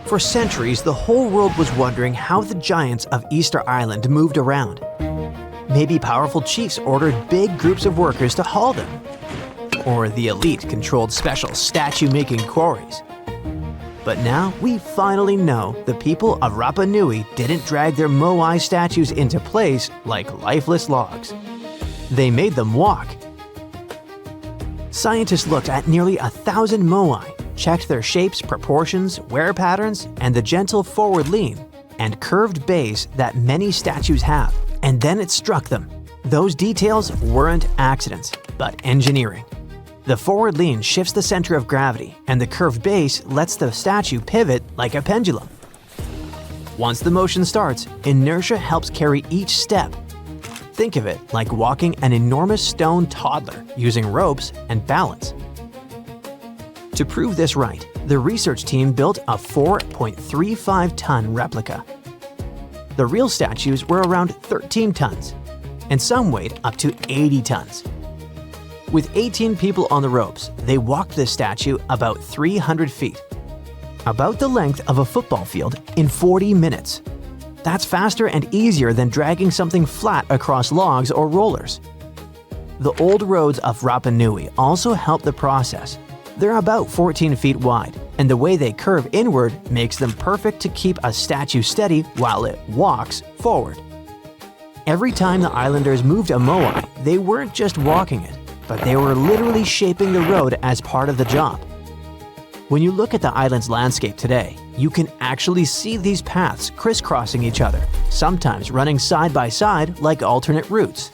For centuries, the whole world was wondering how the giants of Easter Island moved around. Maybe powerful chiefs ordered big groups of workers to haul them. Or the elite controlled special statue-making quarries. But now we finally know the people of Rapa Nui didn't drag their moai statues into place like lifeless logs. They made them walk. Scientists looked at nearly 1,000 moai, checked their shapes, proportions, wear patterns, and the gentle forward lean and curved base that many statues have. And then it struck them. Those details weren't accidents, but engineering. The forward lean shifts the center of gravity, and the curved base lets the statue pivot like a pendulum. Once the motion starts, inertia helps carry each step. Think of it like walking an enormous stone toddler using ropes and balance. To prove this right, the research team built a 4.35-ton replica. The real statues were around 13 tons, and some weighed up to 80 tons. With 18 people on the ropes, they walked the statue about 300 feet, about the length of a football field, in 40 minutes. That's faster and easier than dragging something flat across logs or rollers. The old roads of Rapa Nui also help the process. They're about 14 feet wide, and the way they curve inward makes them perfect to keep a statue steady while it walks forward. Every time the islanders moved a moai, they weren't just walking it, but they were literally shaping the road as part of the job. When you look at the island's landscape today, you can actually see these paths crisscrossing each other, sometimes running side by side like alternate routes.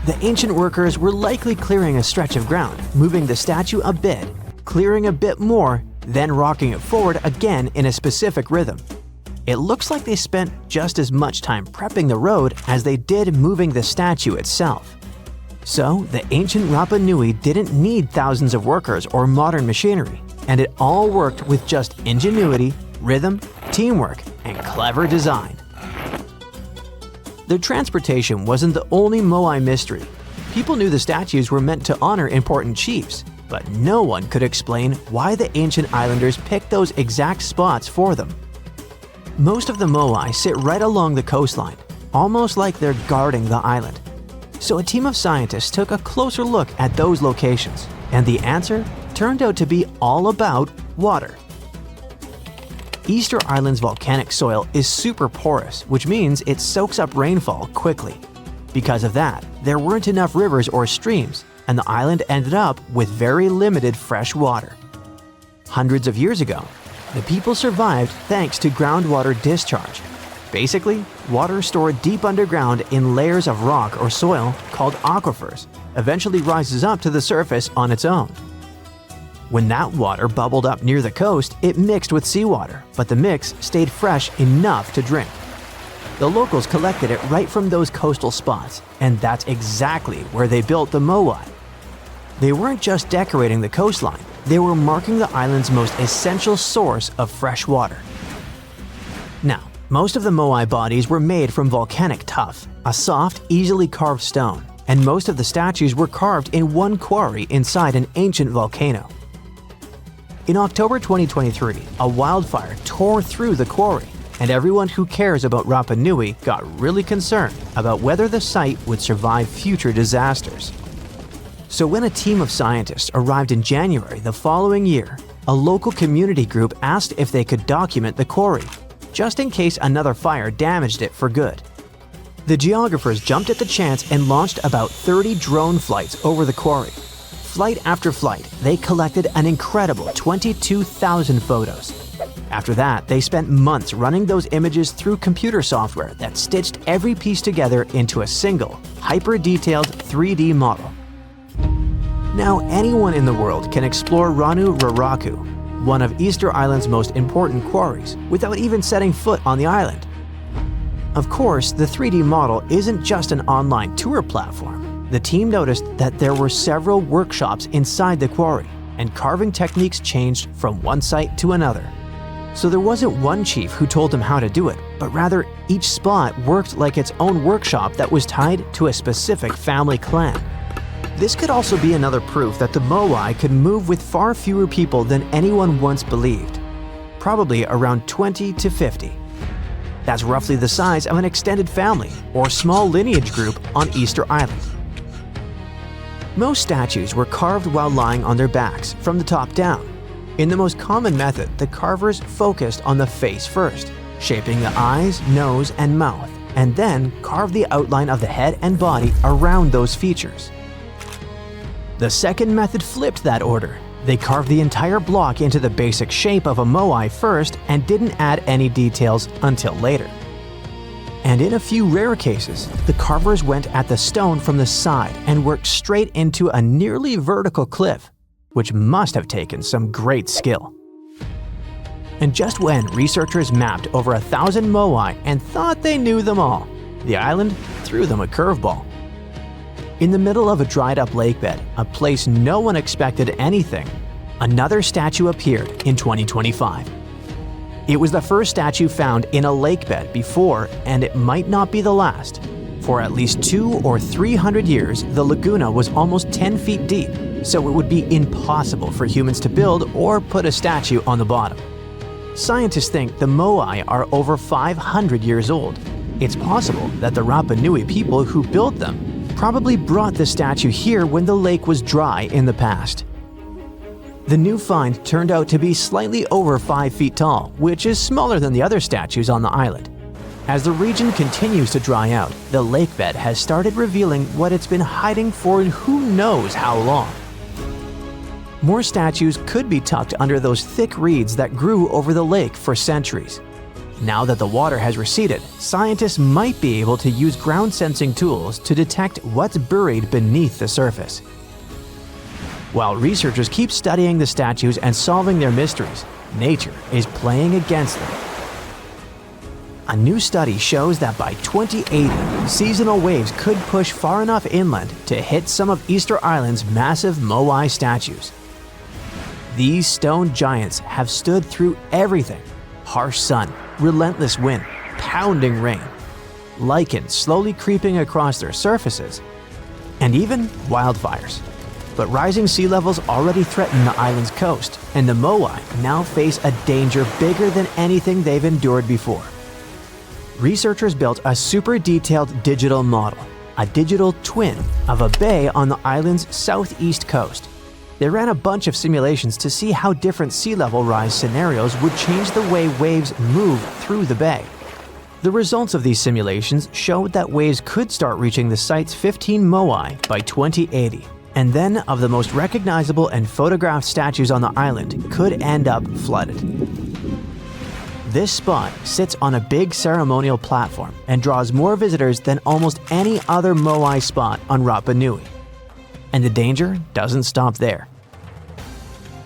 The ancient workers were likely clearing a stretch of ground, moving the statue a bit, clearing a bit more, then rocking it forward again in a specific rhythm. It looks like they spent just as much time prepping the road as they did moving the statue itself. So, the ancient Rapa Nui didn't need thousands of workers or modern machinery, and it all worked with just ingenuity, rhythm, teamwork, and clever design. Their transportation wasn't the only moai mystery. People knew the statues were meant to honor important chiefs, but no one could explain why the ancient islanders picked those exact spots for them. Most of the moai sit right along the coastline, almost like they're guarding the island. So a team of scientists took a closer look at those locations, and the answer turned out to be all about water. Easter Island's volcanic soil is super porous, which means it soaks up rainfall quickly. Because of that, there weren't enough rivers or streams, and the island ended up with very limited fresh water. Hundreds of years ago, the people survived thanks to groundwater discharge. Basically, water stored deep underground in layers of rock or soil called aquifers eventually rises up to the surface on its own. When that water bubbled up near the coast, it mixed with seawater, but the mix stayed fresh enough to drink. The locals collected it right from those coastal spots, and that's exactly where they built the moai. They weren't just decorating the coastline, they were marking the island's most essential source of fresh water. Now, most of the moai bodies were made from volcanic tuff, a soft, easily carved stone, and most of the statues were carved in one quarry inside an ancient volcano. In October 2023, a wildfire tore through the quarry, and everyone who cares about Rapa Nui got really concerned about whether the site would survive future disasters. So when a team of scientists arrived in January the following year, a local community group asked if they could document the quarry, just in case another fire damaged it for good. The geographers jumped at the chance and launched about 30 drone flights over the quarry. Flight after flight, they collected an incredible 22,000 photos. After that, they spent months running those images through computer software that stitched every piece together into a single, hyper-detailed 3D model. Now anyone in the world can explore Ranu Raraku, one of Easter Island's most important quarries, without even setting foot on the island. Of course, the 3D model isn't just an online tour platform. The team noticed that there were several workshops inside the quarry, and carving techniques changed from one site to another. So there wasn't one chief who told them how to do it, but rather each spot worked like its own workshop that was tied to a specific family clan. This could also be another proof that the moai could move with far fewer people than anyone once believed. probably around 20 to 50. That's roughly the size of an extended family or small lineage group on Easter Island. Most statues were carved while lying on their backs from the top down. In the most common method, the carvers focused on the face first, shaping the eyes, nose, and mouth, and then carved the outline of the head and body around those features. The second method flipped that order. They carved the entire block into the basic shape of a moai first and didn't add any details until later. And in a few rare cases, the carvers went at the stone from the side and worked straight into a nearly vertical cliff, which must have taken some great skill. And just when researchers mapped over 1,000 moai and thought they knew them all, the island threw them a curveball. In the middle of a dried-up lakebed, a place no one expected anything, another statue appeared in 2025. It was the first statue found in a lakebed before, and it might not be the last. For at least 200 or 300 years, the laguna was almost 10 feet deep, so it would be impossible for humans to build or put a statue on the bottom. Scientists think the moai are over 500 years old. It's possible that the Rapa Nui people who built them probably brought the statue here when the lake was dry in the past. The new find turned out to be slightly over 5 feet tall, which is smaller than the other statues on the island. As the region continues to dry out, the lakebed has started revealing what it's been hiding for who knows how long. More statues could be tucked under those thick reeds that grew over the lake for centuries. Now that the water has receded, scientists might be able to use ground-sensing tools to detect what's buried beneath the surface. While researchers keep studying the statues and solving their mysteries, nature is playing against them. A new study shows that by 2080, seasonal waves could push far enough inland to hit some of Easter Island's massive moai statues. These stone giants have stood through everything: harsh sun, relentless wind, pounding rain, lichen slowly creeping across their surfaces, and even wildfires. But rising sea levels already threaten the island's coast, and the moai now face a danger bigger than anything they've endured before. Researchers built a super detailed digital model, a digital twin of a bay on the island's southeast coast. They ran a bunch of simulations to see how different sea level rise scenarios would change the way waves move through the bay. The results of these simulations showed that waves could start reaching the site's 15 moai by 2080, and then of the most recognizable and photographed statues on the island could end up flooded. This spot sits on a big ceremonial platform and draws more visitors than almost any other moai spot on Rapa Nui. And the danger doesn't stop there.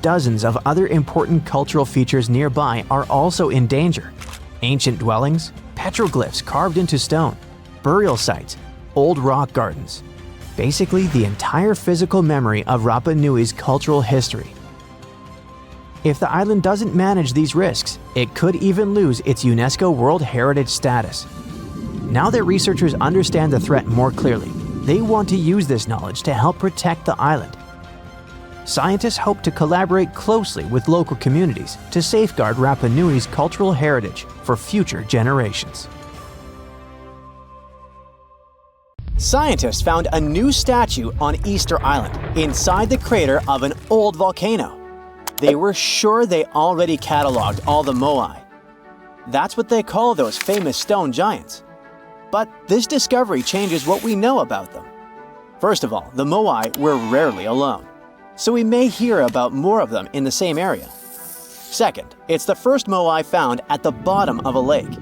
Dozens of other important cultural features nearby are also in danger. Ancient dwellings, petroglyphs carved into stone, burial sites, old rock gardens. Basically, the entire physical memory of Rapa Nui's cultural history. If the island doesn't manage these risks, it could even lose its UNESCO World Heritage status. Now that researchers understand the threat more clearly, they want to use this knowledge to help protect the island. Scientists hope to collaborate closely with local communities to safeguard Rapa Nui's cultural heritage for future generations. Scientists found a new statue on Easter Island inside the crater of an old volcano. They were sure they already cataloged all the moai. That's what they call those famous stone giants. But this discovery changes what we know about them. First of all, the moai were rarely alone, so we may hear about more of them in the same area. Second, it's the first moai found at the bottom of a lake.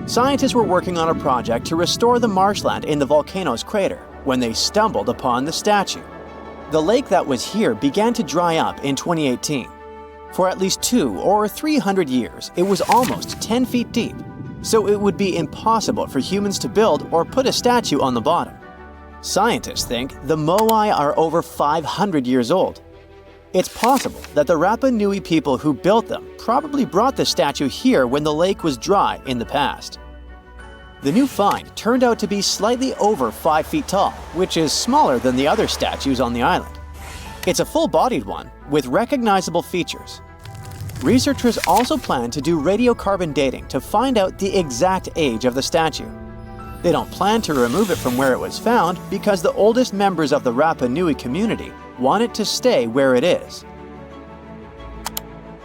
Scientists were working on a project to restore the marshland in the volcano's crater when they stumbled upon the statue. The lake that was here began to dry up in 2018. For at least 200 or 300 years, it was almost 10 feet deep, so it would be impossible for humans to build or put a statue on the bottom. Scientists think the moai are over 500 years old. It's possible that the Rapa Nui people who built them probably brought the statue here when the lake was dry in the past. The new find turned out to be slightly over 5 feet tall, which is smaller than the other statues on the island. It's a full-bodied one with recognizable features. Researchers also plan to do radiocarbon dating to find out the exact age of the statue. They don't plan to remove it from where it was found because the oldest members of the Rapa Nui community want it to stay where it is.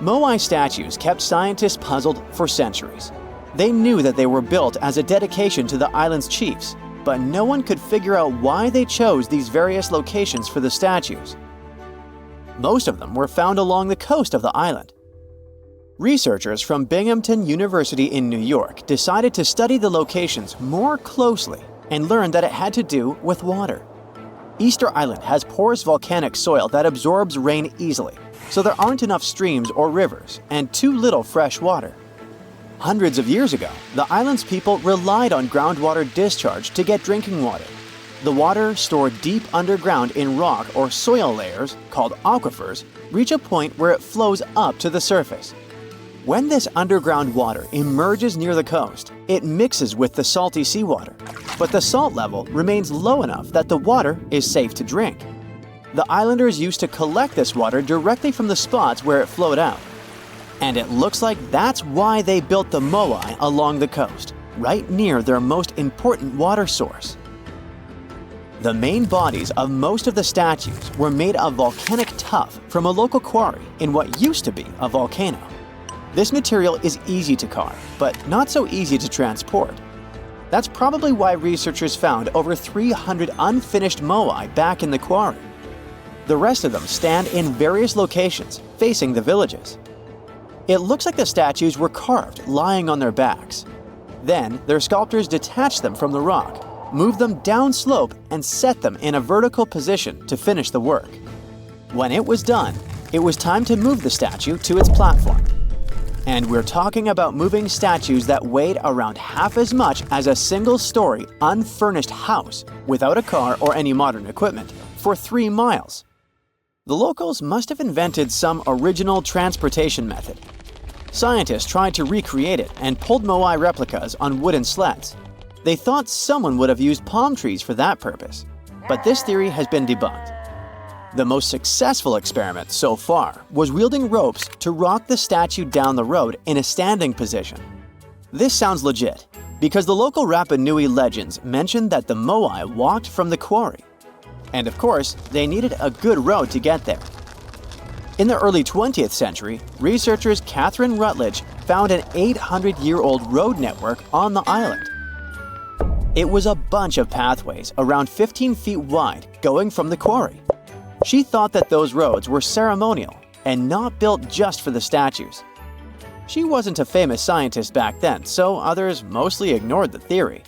Moai statues kept scientists puzzled for centuries. They knew that they were built as a dedication to the island's chiefs, but no one could figure out why they chose these various locations for the statues. Most of them were found along the coast of the island. Researchers from Binghamton University in New York decided to study the locations more closely and learned that it had to do with water. Easter Island has porous volcanic soil that absorbs rain easily, so there aren't enough streams or rivers and too little fresh water. Hundreds of years ago, the island's people relied on groundwater discharge to get drinking water. The water stored deep underground in rock or soil layers, called aquifers, reach a point where it flows up to the surface. When this underground water emerges near the coast, it mixes with the salty seawater, but the salt level remains low enough that the water is safe to drink. The islanders used to collect this water directly from the spots where it flowed out. And it looks like that's why they built the moai along the coast, right near their most important water source. The main bodies of most of the statues were made of volcanic tuff from a local quarry in what used to be a volcano. This material is easy to carve, but not so easy to transport. That's probably why researchers found over 300 unfinished moai back in the quarry. The rest of them stand in various locations, facing the villages. It looks like the statues were carved lying on their backs. Then, their sculptors detached them from the rock, moved them downslope, and set them in a vertical position to finish the work. When it was done, it was time to move the statue to its platform. And we're talking about moving statues that weighed around half as much as a single-story, unfurnished house without a car or any modern equipment for 3 miles. The locals must have invented some original transportation method. Scientists tried to recreate it and pulled moai replicas on wooden sleds. They thought someone would have used palm trees for that purpose, but this theory has been debunked. The most successful experiment so far was wielding ropes to rock the statue down the road in a standing position. This sounds legit, because the local Rapa Nui legends mention that the moai walked from the quarry. And of course, they needed a good road to get there. In the early 20th century, researchers Catherine Rutledge found an 800-year-old road network on the island. It was a bunch of pathways around 15 feet wide going from the quarry. She thought that those roads were ceremonial and not built just for the statues. She wasn't a famous scientist back then, so others mostly ignored the theory.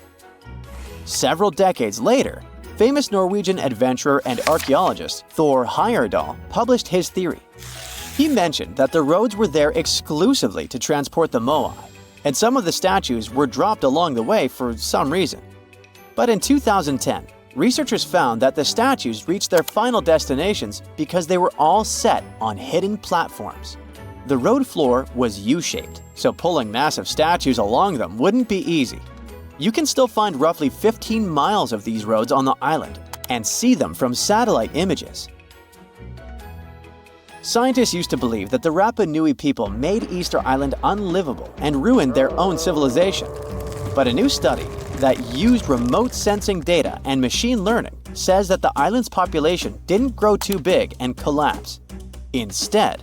Several decades later, famous Norwegian adventurer and archaeologist Thor Heyerdahl published his theory. He mentioned that the roads were there exclusively to transport the moai, and some of the statues were dropped along the way for some reason. But in 2010, researchers found that the statues reached their final destinations because they were all set on hidden platforms. The road floor was U-shaped, so pulling massive statues along them wouldn't be easy. You can still find roughly 15 miles of these roads on the island and see them from satellite images. Scientists used to believe that the Rapa Nui people made Easter Island unlivable and ruined their own civilization. But a new study that used remote sensing data and machine learning says that the island's population didn't grow too big and collapse. Instead,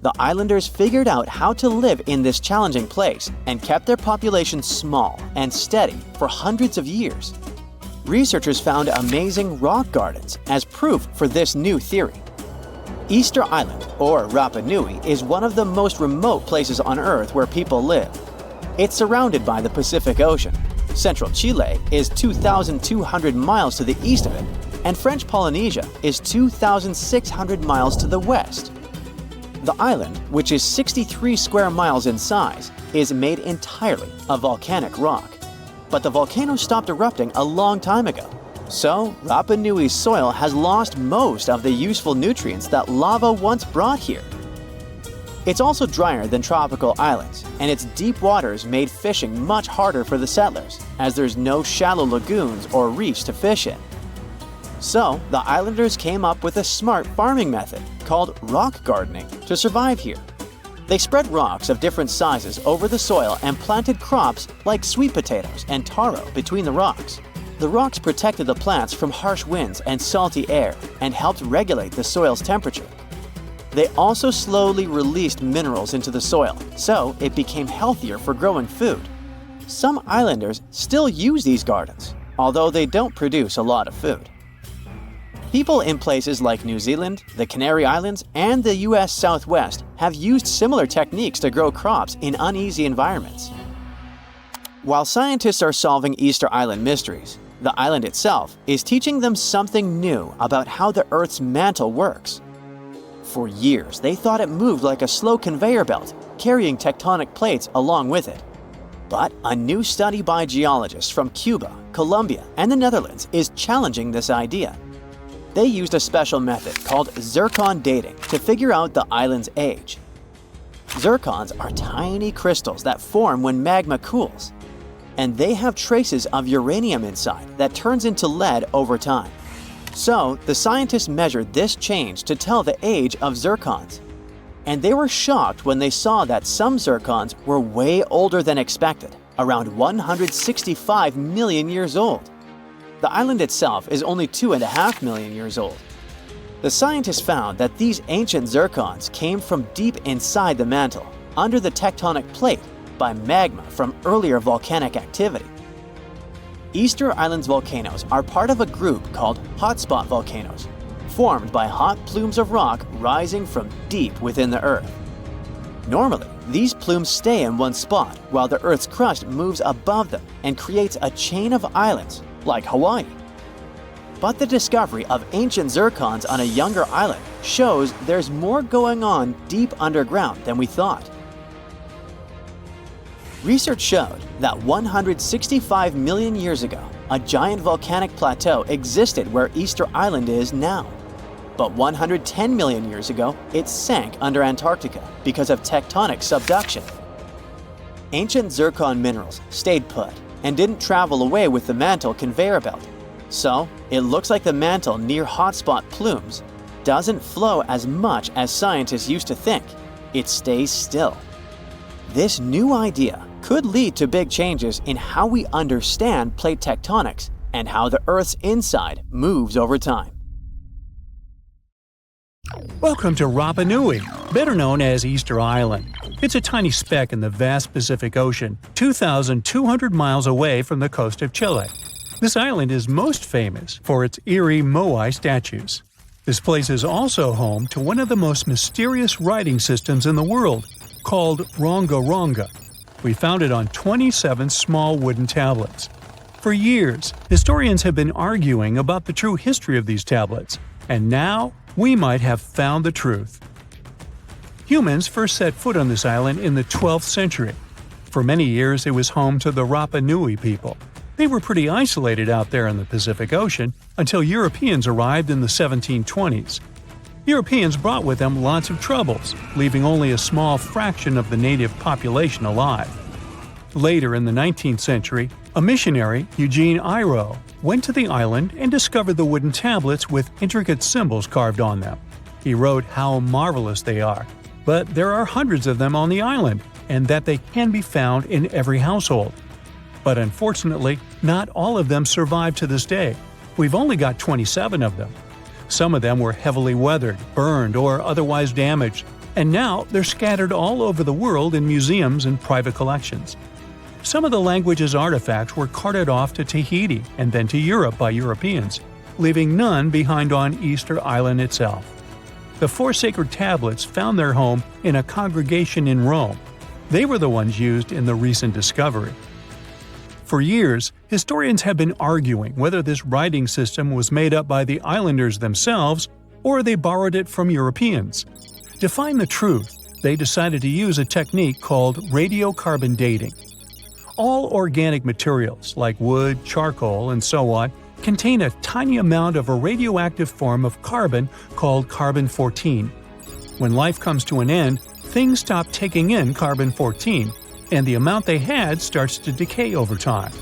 the islanders figured out how to live in this challenging place and kept their population small and steady for hundreds of years. Researchers found amazing rock gardens as proof for this new theory. Easter Island, or Rapa Nui, is one of the most remote places on Earth where people live. It's surrounded by the Pacific Ocean. Central Chile is 2,200 miles to the east of it, and French Polynesia is 2,600 miles to the west. The island, which is 63 square miles in size, is made entirely of volcanic rock. But the volcano stopped erupting a long time ago, so Rapa Nui's soil has lost most of the useful nutrients that lava once brought here. It's also drier than tropical islands, and its deep waters made fishing much harder for the settlers, as there's no shallow lagoons or reefs to fish in. So, the islanders came up with a smart farming method called rock gardening to survive here. They spread rocks of different sizes over the soil and planted crops like sweet potatoes and taro between the rocks. The rocks protected the plants from harsh winds and salty air and helped regulate the soil's temperature. They also slowly released minerals into the soil, so it became healthier for growing food. Some islanders still use these gardens, although they don't produce a lot of food. People in places like New Zealand, the Canary Islands, and the US Southwest have used similar techniques to grow crops in uneasy environments. While scientists are solving Easter Island mysteries, the island itself is teaching them something new about how the Earth's mantle works. For years, they thought it moved like a slow conveyor belt, carrying tectonic plates along with it. But a new study by geologists from Cuba, Colombia, and the Netherlands is challenging this idea. They used a special method called zircon dating to figure out the island's age. Zircons are tiny crystals that form when magma cools, and they have traces of uranium inside that turns into lead over time. So, the scientists measured this change to tell the age of zircons. And they were shocked when they saw that some zircons were way older than expected, around 165 million years old. The island itself is only 2.5 million years old. The scientists found that these ancient zircons came from deep inside the mantle, under the tectonic plate, by magma from earlier volcanic activity. Easter Island's volcanoes are part of a group called hotspot volcanoes, formed by hot plumes of rock rising from deep within the Earth. Normally, these plumes stay in one spot while the Earth's crust moves above them and creates a chain of islands, like Hawaii. But the discovery of ancient zircons on a younger island shows there's more going on deep underground than we thought. Research showed that 165 million years ago, a giant volcanic plateau existed where Easter Island is now. But 110 million years ago, it sank under Antarctica because of tectonic subduction. Ancient zircon minerals stayed put and didn't travel away with the mantle conveyor belt. So, it looks like the mantle near hotspot plumes doesn't flow as much as scientists used to think. It stays still. This new idea could lead to big changes in how we understand plate tectonics and how the Earth's inside moves over time. Welcome to Rapa Nui, better known as Easter Island. It's a tiny speck in the vast Pacific Ocean, 2,200 miles away from the coast of Chile. This island is most famous for its eerie moai statues. This place is also home to one of the most mysterious writing systems in the world, called Ronga Ronga. We found it on 27 small wooden tablets. For years, historians have been arguing about the true history of these tablets, and now we might have found the truth. Humans first set foot on this island in the 12th century. For many years, it was home to the Rapa Nui people. They were pretty isolated out there in the Pacific Ocean until Europeans arrived in the 1720s. Europeans brought with them lots of troubles, leaving only a small fraction of the native population alive. Later in the 19th century, a missionary, Eugene Iro, went to the island and discovered the wooden tablets with intricate symbols carved on them. He wrote how marvelous they are, but there are hundreds of them on the island, and that they can be found in every household. But unfortunately, not all of them survive to this day. We've only got 27 of them. Some of them were heavily weathered, burned, or otherwise damaged, and now they're scattered all over the world in museums and private collections. Some of the language's artifacts were carted off to Tahiti and then to Europe by Europeans, leaving none behind on Easter Island itself. The 4 sacred tablets found their home in a congregation in Rome. They were the ones used in the recent discovery. For years, historians have been arguing whether this writing system was made up by the islanders themselves or they borrowed it from Europeans. To find the truth, they decided to use a technique called radiocarbon dating. All organic materials, like wood, charcoal, and so on, contain a tiny amount of a radioactive form of carbon called carbon-14. When life comes to an end, things stop taking in carbon-14, and the amount they had starts to decay over time.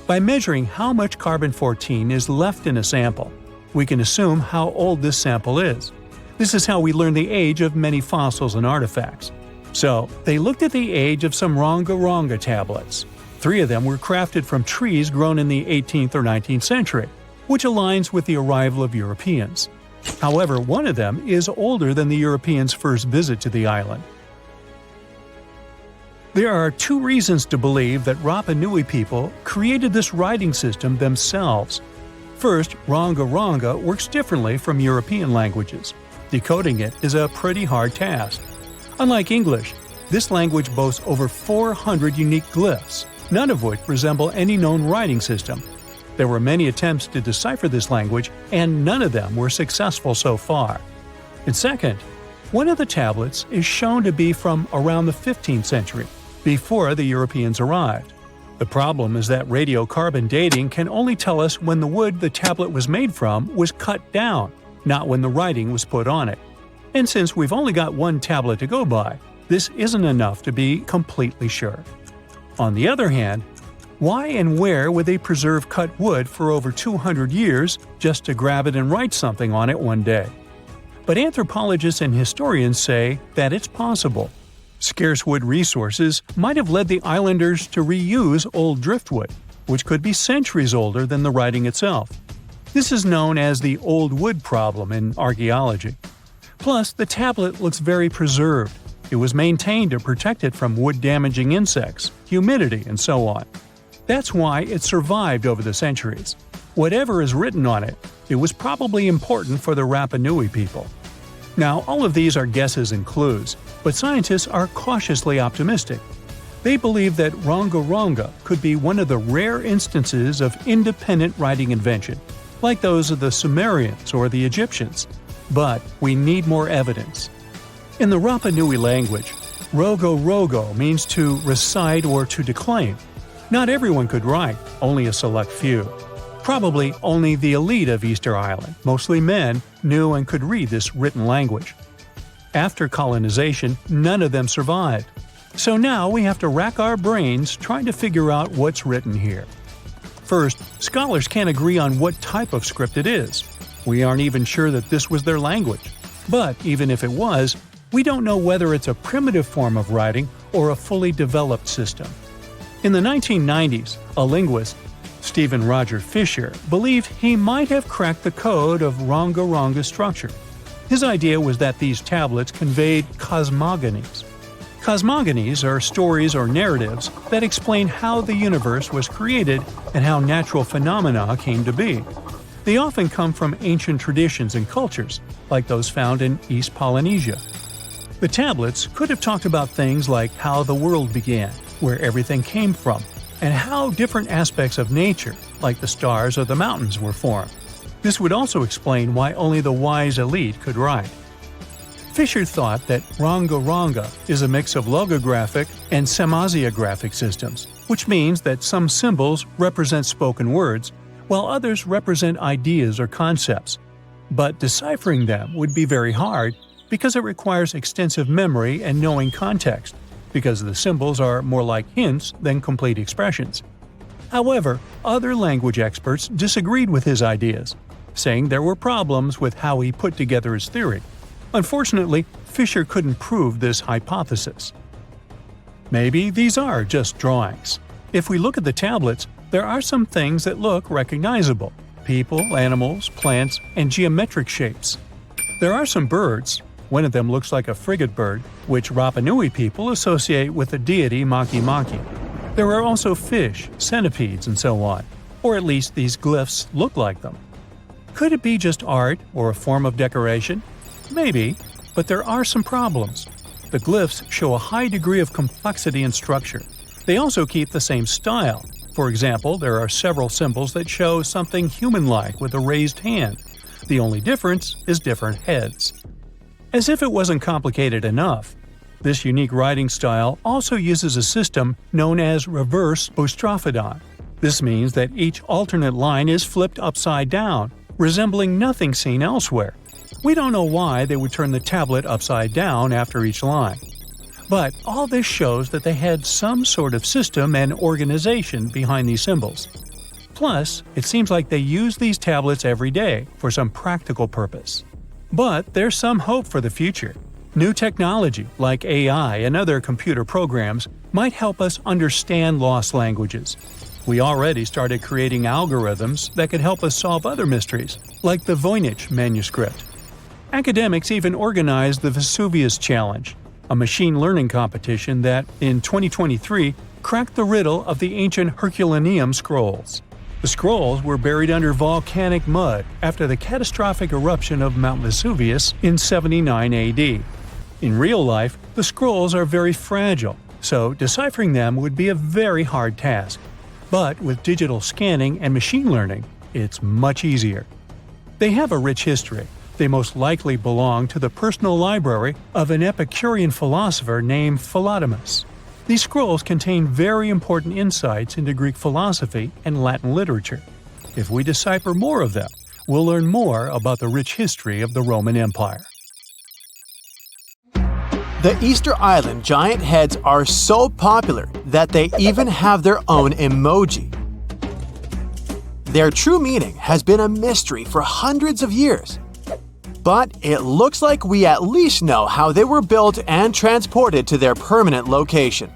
By measuring how much carbon-14 is left in a sample, we can assume how old this sample is. This is how we learn the age of many fossils and artifacts. So, they looked at the age of some ronga tablets. 3 of them were crafted from trees grown in the 18th or 19th century, which aligns with the arrival of Europeans. However, one of them is older than the Europeans' first visit to the island. There are 2 reasons to believe that Rapa Nui people created this writing system themselves. First, ronga works differently from European languages. Decoding it is a pretty hard task. Unlike English, this language boasts over 400 unique glyphs, none of which resemble any known writing system. There were many attempts to decipher this language, and none of them were successful so far. And second, one of the tablets is shown to be from around the 15th century, before the Europeans arrived. The problem is that radiocarbon dating can only tell us when the wood the tablet was made from was cut down, not when the writing was put on it. And since we've only got one tablet to go by, this isn't enough to be completely sure. On the other hand, why and where would they preserve cut wood for over 200 years just to grab it and write something on it one day? But anthropologists and historians say that it's possible. Scarce wood resources might have led the islanders to reuse old driftwood, which could be centuries older than the writing itself. This is known as the old wood problem in archaeology. Plus, the tablet looks very preserved. It was maintained to protect it from wood-damaging insects, humidity, and so on. That's why it survived over the centuries. Whatever is written on it, it was probably important for the Rapa Nui people. Now, all of these are guesses and clues, but scientists are cautiously optimistic. They believe that ronga could be one of the rare instances of independent writing invention, like those of the Sumerians or the Egyptians. But we need more evidence. In the Rapa Nui language, rogo means to recite or to declaim. Not everyone could write, only a select few. Probably only the elite of Easter Island, mostly men, knew and could read this written language. After colonization, none of them survived. So now we have to rack our brains trying to figure out what's written here. First, scholars can't agree on what type of script it is. We aren't even sure that this was their language. But even if it was, we don't know whether it's a primitive form of writing or a fully developed system. In the 1990s, a linguist, Stephen Roger Fisher, believed he might have cracked the code of ronga structure. His idea was that these tablets conveyed cosmogonies. Cosmogonies are stories or narratives that explain how the universe was created and how natural phenomena came to be. They often come from ancient traditions and cultures, like those found in East Polynesia. The tablets could have talked about things like how the world began, where everything came from, and how different aspects of nature, like the stars or the mountains, were formed. This would also explain why only the wise elite could write. Fisher thought that ronga is a mix of logographic and semasiographic systems, which means that some symbols represent spoken words, while others represent ideas or concepts. But deciphering them would be very hard because it requires extensive memory and knowing context, because the symbols are more like hints than complete expressions. However, other language experts disagreed with his ideas, saying there were problems with how he put together his theory. Unfortunately, Fisher couldn't prove this hypothesis. Maybe these are just drawings. If we look at the tablets, there are some things that look recognizable: people, animals, plants, and geometric shapes. There are some birds. One of them looks like a frigate bird, which Rapa Nui people associate with the deity Maki. There are also fish, centipedes, and so on, or at least these glyphs look like them. Could it be just art or a form of decoration? Maybe, but there are some problems. The glyphs show a high degree of complexity and structure. They also keep the same style. For example, there are several symbols that show something human-like with a raised hand. The only difference is different heads. As if it wasn't complicated enough, this unique writing style also uses a system known as reverse boustrophodon. This means that each alternate line is flipped upside down, resembling nothing seen elsewhere. We don't know why they would turn the tablet upside down after each line. But all this shows that they had some sort of system and organization behind these symbols. Plus, it seems like they use these tablets every day for some practical purpose. But there's some hope for the future. New technology, like AI and other computer programs, might help us understand lost languages. We already started creating algorithms that could help us solve other mysteries, like the Voynich manuscript. Academics even organized the Vesuvius Challenge, a machine learning competition that, in 2023, cracked the riddle of the ancient Herculaneum scrolls. The scrolls were buried under volcanic mud after the catastrophic eruption of Mount Vesuvius in 79 AD. In real life, the scrolls are very fragile, so deciphering them would be a very hard task. But with digital scanning and machine learning, it's much easier. They have a rich history. They most likely belong to the personal library of an Epicurean philosopher named Philodemus. These scrolls contain very important insights into Greek philosophy and Latin literature. If we decipher more of them, we'll learn more about the rich history of the Roman Empire. The Easter Island giant heads are so popular that they even have their own emoji. Their true meaning has been a mystery for hundreds of years. But it looks like we at least know how they were built and transported to their permanent location.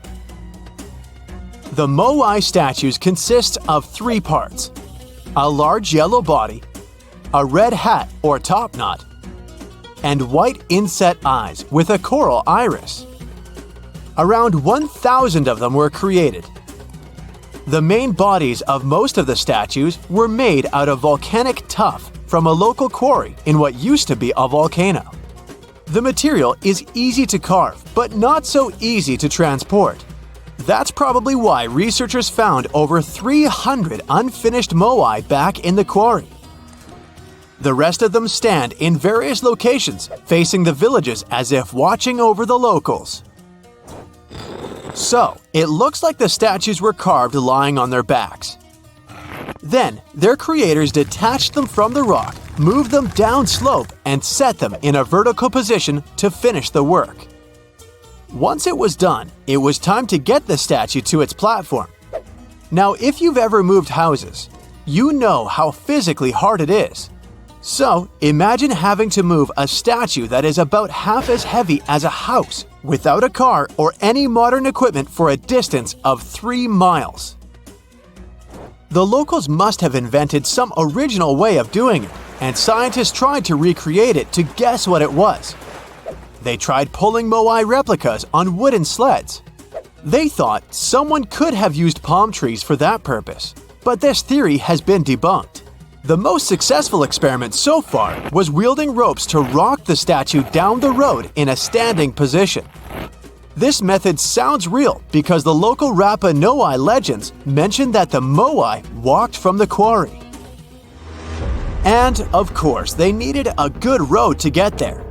The Moai statues consist of 3 parts: a large yellow body, a red hat or topknot, and white inset eyes with a coral iris. Around 1,000 of them were created. The main bodies of most of the statues were made out of volcanic tuff from a local quarry in what used to be a volcano. The material is easy to carve, but not so easy to transport. That's probably why researchers found over 300 unfinished moai back in the quarry. The rest of them stand in various locations, facing the villages as if watching over the locals. So, it looks like the statues were carved lying on their backs. Then, their creators detached them from the rock, moved them downslope, and set them in a vertical position to finish the work. Once it was done, it was time to get the statue to its platform. Now, if you've ever moved houses, you know how physically hard it is. So, imagine having to move a statue that is about half as heavy as a house without a car or any modern equipment for a distance of 3 miles. The locals must have invented some original way of doing it, and scientists tried to recreate it to guess what it was. They tried pulling moai replicas on wooden sleds. They thought someone could have used palm trees for that purpose, but this theory has been debunked. The most successful experiment so far was wielding ropes to rock the statue down the road in a standing position. This method sounds real because the local Rapa Nui legends mention that the moai walked from the quarry. And, of course, they needed a good road to get there.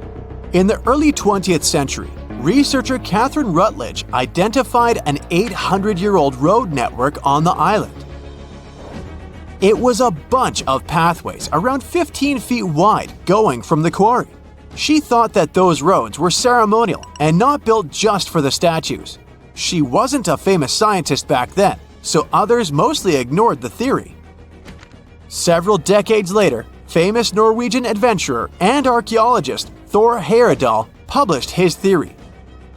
In the early 20th century, researcher Catherine Rutledge identified an 800-year-old road network on the island. It was a bunch of pathways around 15 feet wide going from the quarry. She thought that those roads were ceremonial and not built just for the statues. She wasn't a famous scientist back then, so others mostly ignored the theory. Several decades later, famous Norwegian adventurer and archaeologist Thor Heyerdahl published his theory.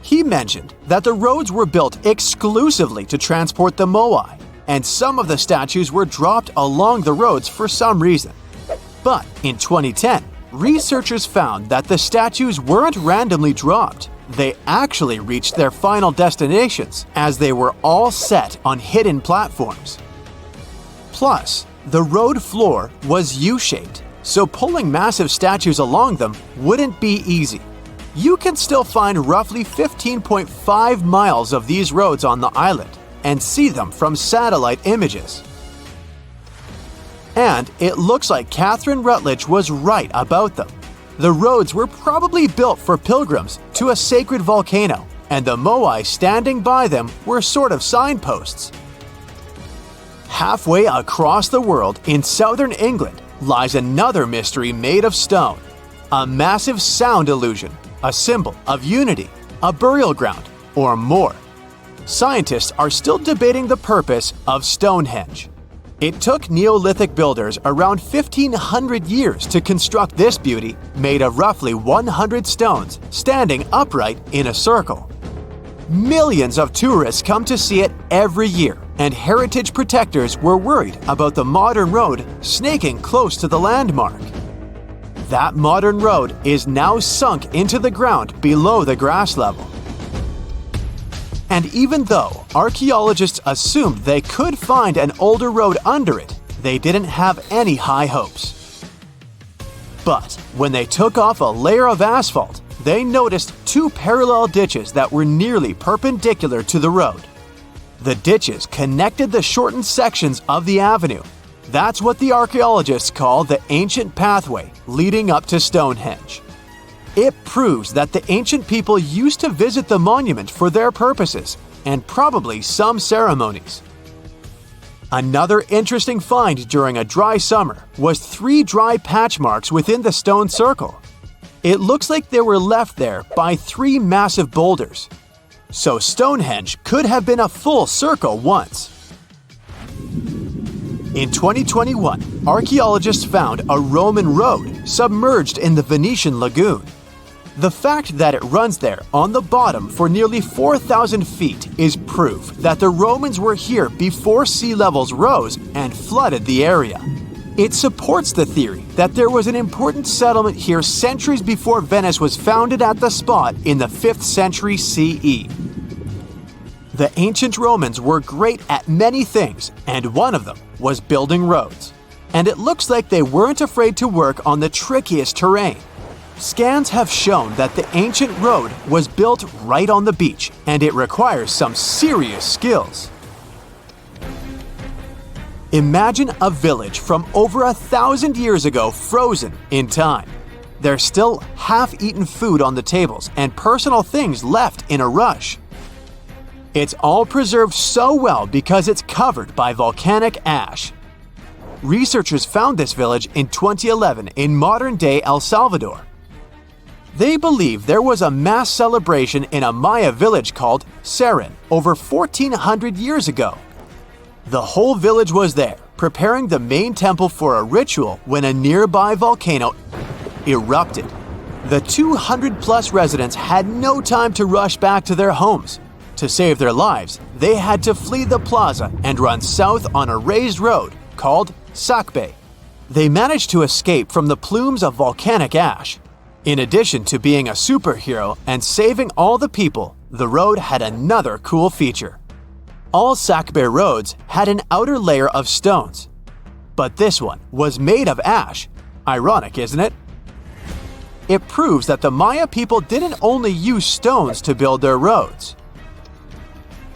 He mentioned that the roads were built exclusively to transport the moai, and some of the statues were dropped along the roads for some reason. But in 2010, researchers found that the statues weren't randomly dropped. They actually reached their final destinations, as they were all set on hidden platforms. Plus, the road floor was U-shaped, so pulling massive statues along them wouldn't be easy. You can still find roughly 15.5 miles of these roads on the island and see them from satellite images. And it looks like Catherine Rutledge was right about them. The roads were probably built for pilgrims to a sacred volcano, and the moai standing by them were sort of signposts. Halfway across the world in southern England lies another mystery made of stone, a massive sound illusion, a symbol of unity, a burial ground, or more. Scientists are still debating the purpose of Stonehenge. It took Neolithic builders around 1,500 years to construct this beauty, made of roughly 100 stones standing upright in a circle. Millions of tourists come to see it every year, and heritage protectors were worried about the modern road snaking close to the landmark. That modern road is now sunk into the ground below the grass level. And even though archaeologists assumed they could find an older road under it, they didn't have any high hopes. But when they took off a layer of asphalt, they noticed two parallel ditches that were nearly perpendicular to the road. The ditches connected the shortened sections of the avenue. That's what the archaeologists call the ancient pathway leading up to Stonehenge. It proves that the ancient people used to visit the monument for their purposes, and probably some ceremonies. Another interesting find during a dry summer was 3 dry patch marks within the stone circle. It looks like they were left there by 3 massive boulders. So Stonehenge could have been a full circle once. In 2021, archaeologists found a Roman road submerged in the Venetian lagoon. The fact that it runs there on the bottom for nearly 4,000 feet is proof that the Romans were here before sea levels rose and flooded the area. It supports the theory that there was an important settlement here centuries before Venice was founded at the spot in the 5th century CE. The ancient Romans were great at many things, and one of them was building roads. And it looks like they weren't afraid to work on the trickiest terrain. Scans have shown that the ancient road was built right on the beach, and it requires some serious skills. Imagine a village from over 1,000 years ago frozen in time. There's still half-eaten food on the tables and personal things left in a rush. It's all preserved so well because it's covered by volcanic ash. Researchers found this village in 2011 in modern-day El Salvador. They believe there was a mass celebration in a Maya village called Seren over 1,400 years ago. The whole village was there, preparing the main temple for a ritual when a nearby volcano erupted. The 200-plus residents had no time to rush back to their homes. To save their lives, they had to flee the plaza and run south on a raised road called Sakbe. They managed to escape from the plumes of volcanic ash. In addition to being a superhero and saving all the people, the road had another cool feature. All Sakbe roads had an outer layer of stones, but this one was made of ash. Ironic, isn't it? It proves that the Maya people didn't only use stones to build their roads.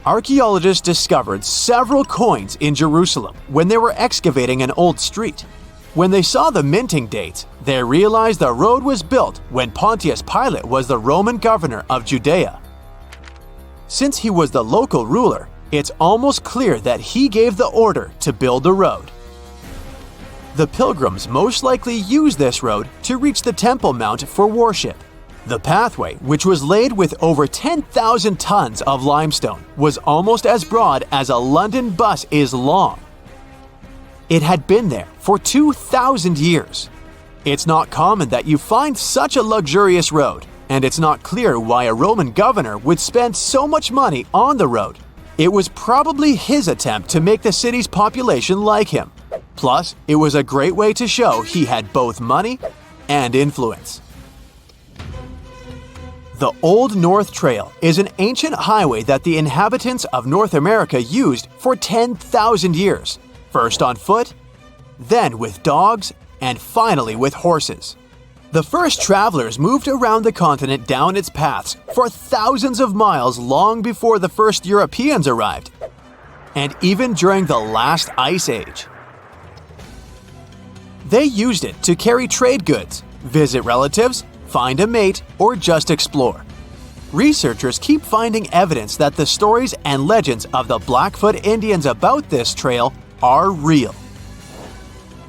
Archaeologists discovered several coins in Jerusalem when they were excavating an old street. When they saw the minting dates, they realized the road was built when Pontius Pilate was the Roman governor of Judea. Since he was the local ruler, it's almost clear that he gave the order to build the road. The pilgrims most likely used this road to reach the Temple Mount for worship. The pathway, which was laid with over 10,000 tons of limestone, was almost as broad as a London bus is long. It had been there for 2,000 years. It's not common that you find such a luxurious road, and it's not clear why a Roman governor would spend so much money on the road. It was probably his attempt to make the city's population like him. Plus, it was a great way to show he had both money and influence. The Old North Trail is an ancient highway that the inhabitants of North America used for 10,000 years. First on foot, then with dogs, and finally with horses. The first travelers moved around the continent down its paths for thousands of miles long before the first Europeans arrived, and even during the last ice age. They used it to carry trade goods, visit relatives, find a mate, or just explore. Researchers keep finding evidence that the stories and legends of the Blackfoot Indians about this trail are real.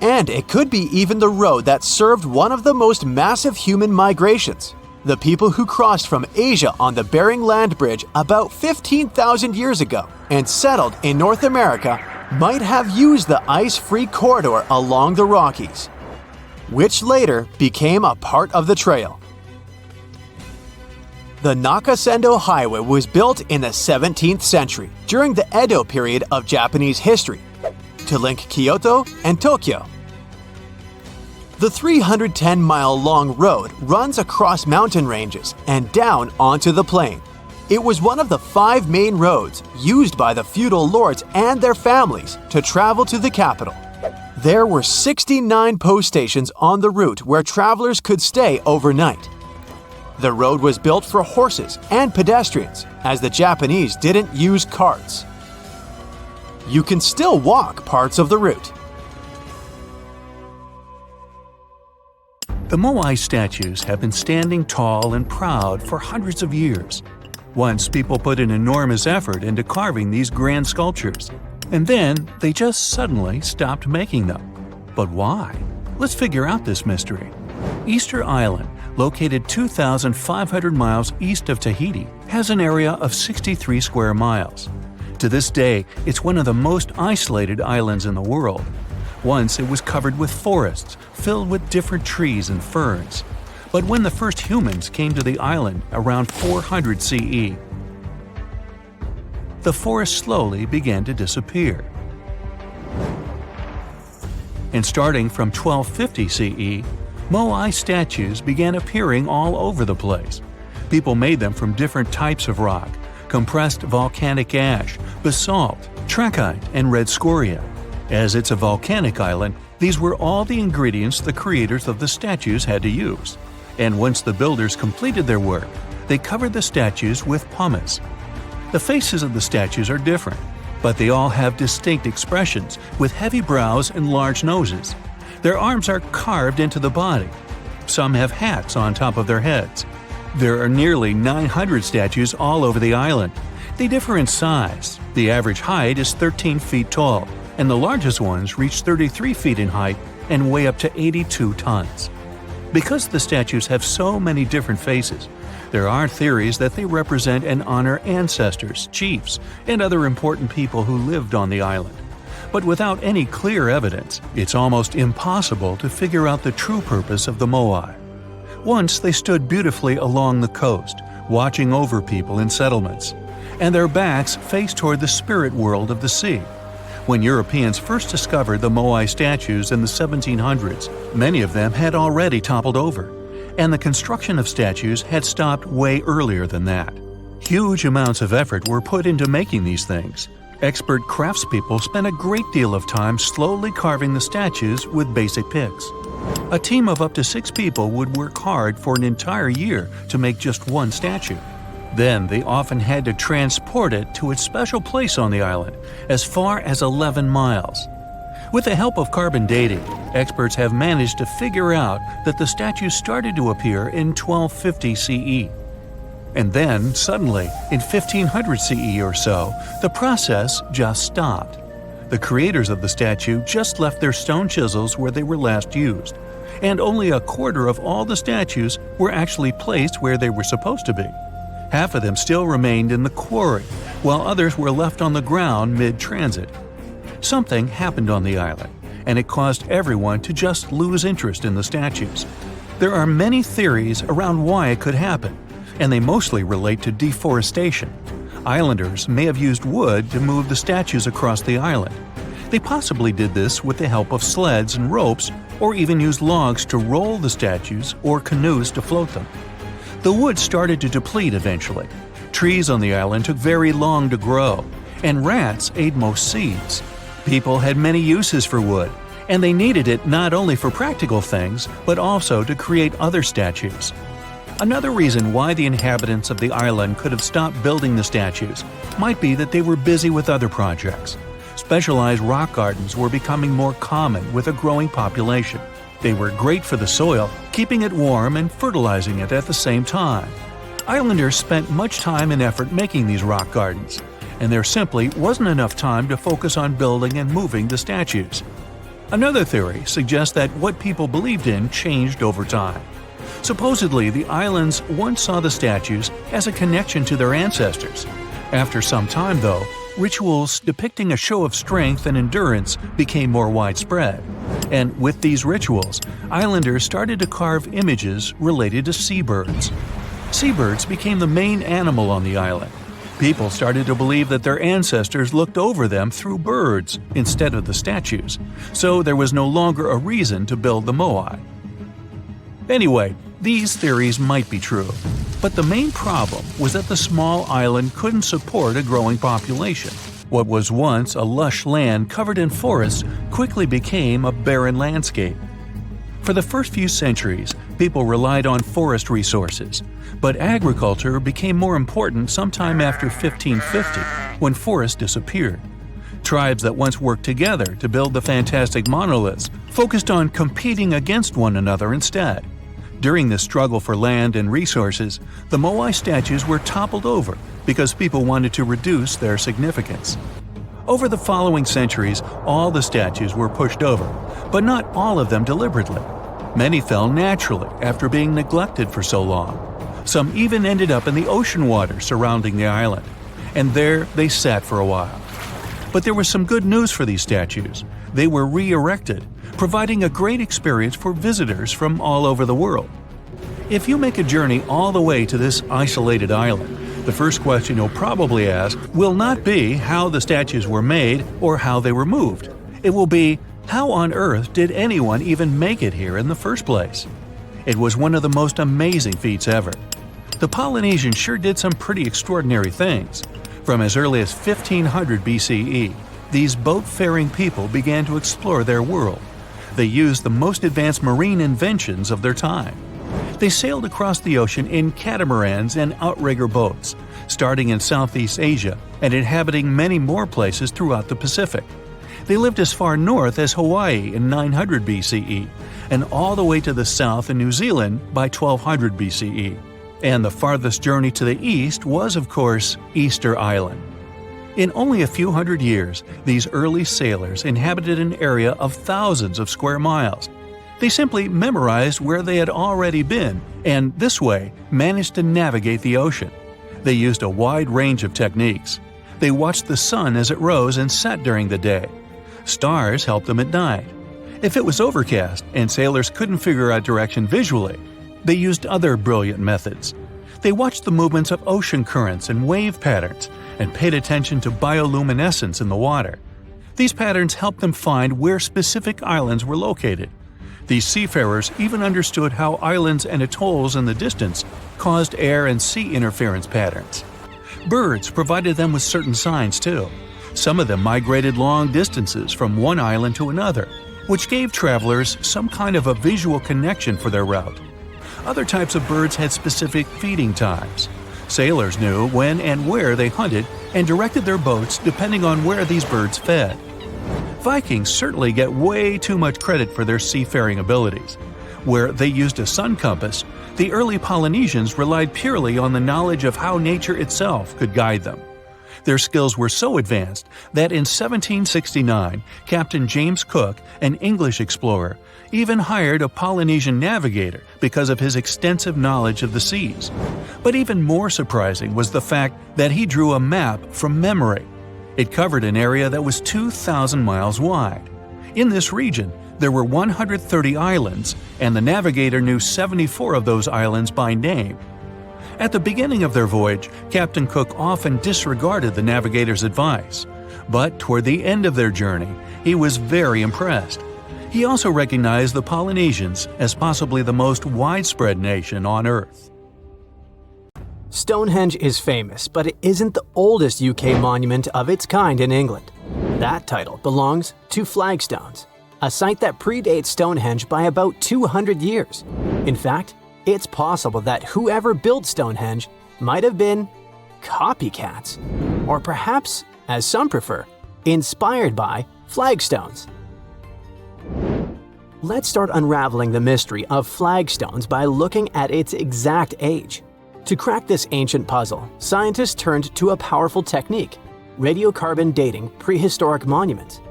And it could be even the road that served one of the most massive human migrations. The people who crossed from Asia on the Bering Land Bridge about 15,000 years ago and settled in North America might have used the ice-free corridor along the Rockies, which later became a part of the trail. The Nakasendo Highway was built in the 17th century during the Edo period of Japanese history to link Kyoto and Tokyo. The 310-mile-long road runs across mountain ranges and down onto the plain. It was one of the 5 main roads used by the feudal lords and their families to travel to the capital. There were 69 post stations on the route where travelers could stay overnight. The road was built for horses and pedestrians, as the Japanese didn't use carts. You can still walk parts of the route. The Moai statues have been standing tall and proud for hundreds of years. Once people put an enormous effort into carving these grand sculptures, and then they just suddenly stopped making them. But why? Let's figure out this mystery. Easter Island, located 2,500 miles east of Tahiti, has an area of 63 square miles. To this day, it's one of the most isolated islands in the world. Once it was covered with forests, filled with different trees and ferns. But when the first humans came to the island around 400 CE, the forest slowly began to disappear. And starting from 1250 CE, Moai statues began appearing all over the place. People made them from different types of rock: compressed volcanic ash, basalt, trachyte, and red scoria. As it's a volcanic island, these were all the ingredients the creators of the statues had to use. And once the builders completed their work, they covered the statues with pumice. The faces of the statues are different, but they all have distinct expressions with heavy brows and large noses. Their arms are carved into the body. Some have hats on top of their heads. There are nearly 900 statues all over the island. They differ in size. The average height is 13 feet tall, and the largest ones reach 33 feet in height and weigh up to 82 tons. Because the statues have so many different faces, there are theories that they represent and honor ancestors, chiefs, and other important people who lived on the island. But without any clear evidence, it's almost impossible to figure out the true purpose of the Moai. Once they stood beautifully along the coast, watching over people in settlements, and their backs faced toward the spirit world of the sea. When Europeans first discovered the Moai statues in the 1700s, many of them had already toppled over, and the construction of statues had stopped way earlier than that. Huge amounts of effort were put into making these things. Expert craftspeople spent a great deal of time slowly carving the statues with basic picks. A team of up to 6 people would work hard for an entire year to make just one statue. Then they often had to transport it to its special place on the island, as far as 11 miles. With the help of carbon dating, experts have managed to figure out that the statues started to appear in 1250 CE. And then, suddenly, in 1500 CE or so, the process just stopped. The creators of the statue just left their stone chisels where they were last used, and only a quarter of all the statues were actually placed where they were supposed to be. Half of them still remained in the quarry, while others were left on the ground mid-transit. Something happened on the island, and it caused everyone to just lose interest in the statues. There are many theories around why it could happen, and they mostly relate to deforestation. Islanders may have used wood to move the statues across the island. They possibly did this with the help of sleds and ropes, or even used logs to roll the statues or canoes to float them. The wood started to deplete eventually. Trees on the island took very long to grow, and rats ate most seeds. People had many uses for wood, and they needed it not only for practical things, but also to create other statues. Another reason why the inhabitants of the island could have stopped building the statues might be that they were busy with other projects. Specialized rock gardens were becoming more common with a growing population. They were great for the soil, keeping it warm and fertilizing it at the same time. Islanders spent much time and effort making these rock gardens, and there simply wasn't enough time to focus on building and moving the statues. Another theory suggests that what people believed in changed over time. Supposedly, the islands once saw the statues as a connection to their ancestors. After some time, though, rituals depicting a show of strength and endurance became more widespread. And with these rituals, islanders started to carve images related to seabirds. Seabirds became the main animal on the island. People started to believe that their ancestors looked over them through birds instead of the statues, so there was no longer a reason to build the moai. Anyway, these theories might be true, but the main problem was that the small island couldn't support a growing population. What was once a lush land covered in forests quickly became a barren landscape. For the first few centuries, people relied on forest resources, but agriculture became more important sometime after 1550, when forests disappeared. Tribes that once worked together to build the fantastic monoliths focused on competing against one another instead. During this struggle for land and resources, the moai statues were toppled over because people wanted to reduce their significance. Over the following centuries, all the statues were pushed over, but not all of them deliberately. Many fell naturally after being neglected for so long. Some even ended up in the ocean water surrounding the island, and there they sat for a while. But there was some good news for these statues. They were re-erected, providing a great experience for visitors from all over the world. If you make a journey all the way to this isolated island, the first question you'll probably ask will not be how the statues were made or how they were moved. It will be, how on earth did anyone even make it here in the first place? It was one of the most amazing feats ever. The Polynesians sure did some pretty extraordinary things. From as early as 1500 BCE, these boat-faring people began to explore their world. They used the most advanced marine inventions of their time. They sailed across the ocean in catamarans and outrigger boats, starting in Southeast Asia and inhabiting many more places throughout the Pacific. They lived as far north as Hawaii in 900 BCE and all the way to the south in New Zealand by 1200 BCE. And the farthest journey to the east was, of course, Easter Island. In only a few hundred years, these early sailors inhabited an area of thousands of square miles. They simply memorized where they had already been and, this way, managed to navigate the ocean. They used a wide range of techniques. They watched the sun as it rose and set during the day. Stars helped them at night. If it was overcast and sailors couldn't figure out direction visually, they used other brilliant methods. They watched the movements of ocean currents and wave patterns and paid attention to bioluminescence in the water. These patterns helped them find where specific islands were located. These seafarers even understood how islands and atolls in the distance caused air and sea interference patterns. Birds provided them with certain signs too. Some of them migrated long distances from one island to another, which gave travelers some kind of a visual connection for their route. Other types of birds had specific feeding times. Sailors knew when and where they hunted and directed their boats depending on where these birds fed. Vikings certainly get way too much credit for their seafaring abilities. Where they used a sun compass, the early Polynesians relied purely on the knowledge of how nature itself could guide them. Their skills were so advanced that in 1769, Captain James Cook, an English explorer, even hired a Polynesian navigator because of his extensive knowledge of the seas. But even more surprising was the fact that he drew a map from memory. It covered an area that was 2,000 miles wide. In this region, there were 130 islands, and the navigator knew 74 of those islands by name. At the beginning of their voyage, Captain Cook often disregarded the navigator's advice, but toward the end of their journey, he was very impressed. He also recognized the Polynesians as possibly the most widespread nation on Earth. Stonehenge is famous, but it isn't the oldest UK monument of its kind in England. That title belongs to Flagstones, a site that predates Stonehenge by about 200 years. In fact, it's possible that whoever built Stonehenge might have been copycats, or perhaps, as some prefer, inspired by flagstones. Let's start unraveling the mystery of flagstones by looking at its exact age. To crack this ancient puzzle, scientists turned to a powerful technique: radiocarbon dating prehistoric monuments.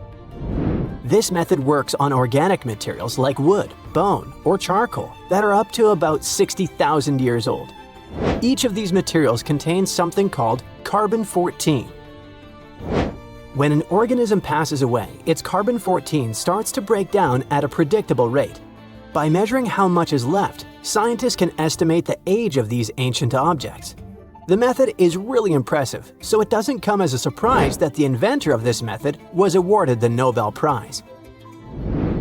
This method works on organic materials like wood, bone, or charcoal that are up to about 60,000 years old. Each of these materials contains something called carbon-14. When an organism passes away, its carbon-14 starts to break down at a predictable rate. By measuring how much is left, scientists can estimate the age of these ancient objects. The method is really impressive, so it doesn't come as a surprise that the inventor of this method was awarded the Nobel Prize.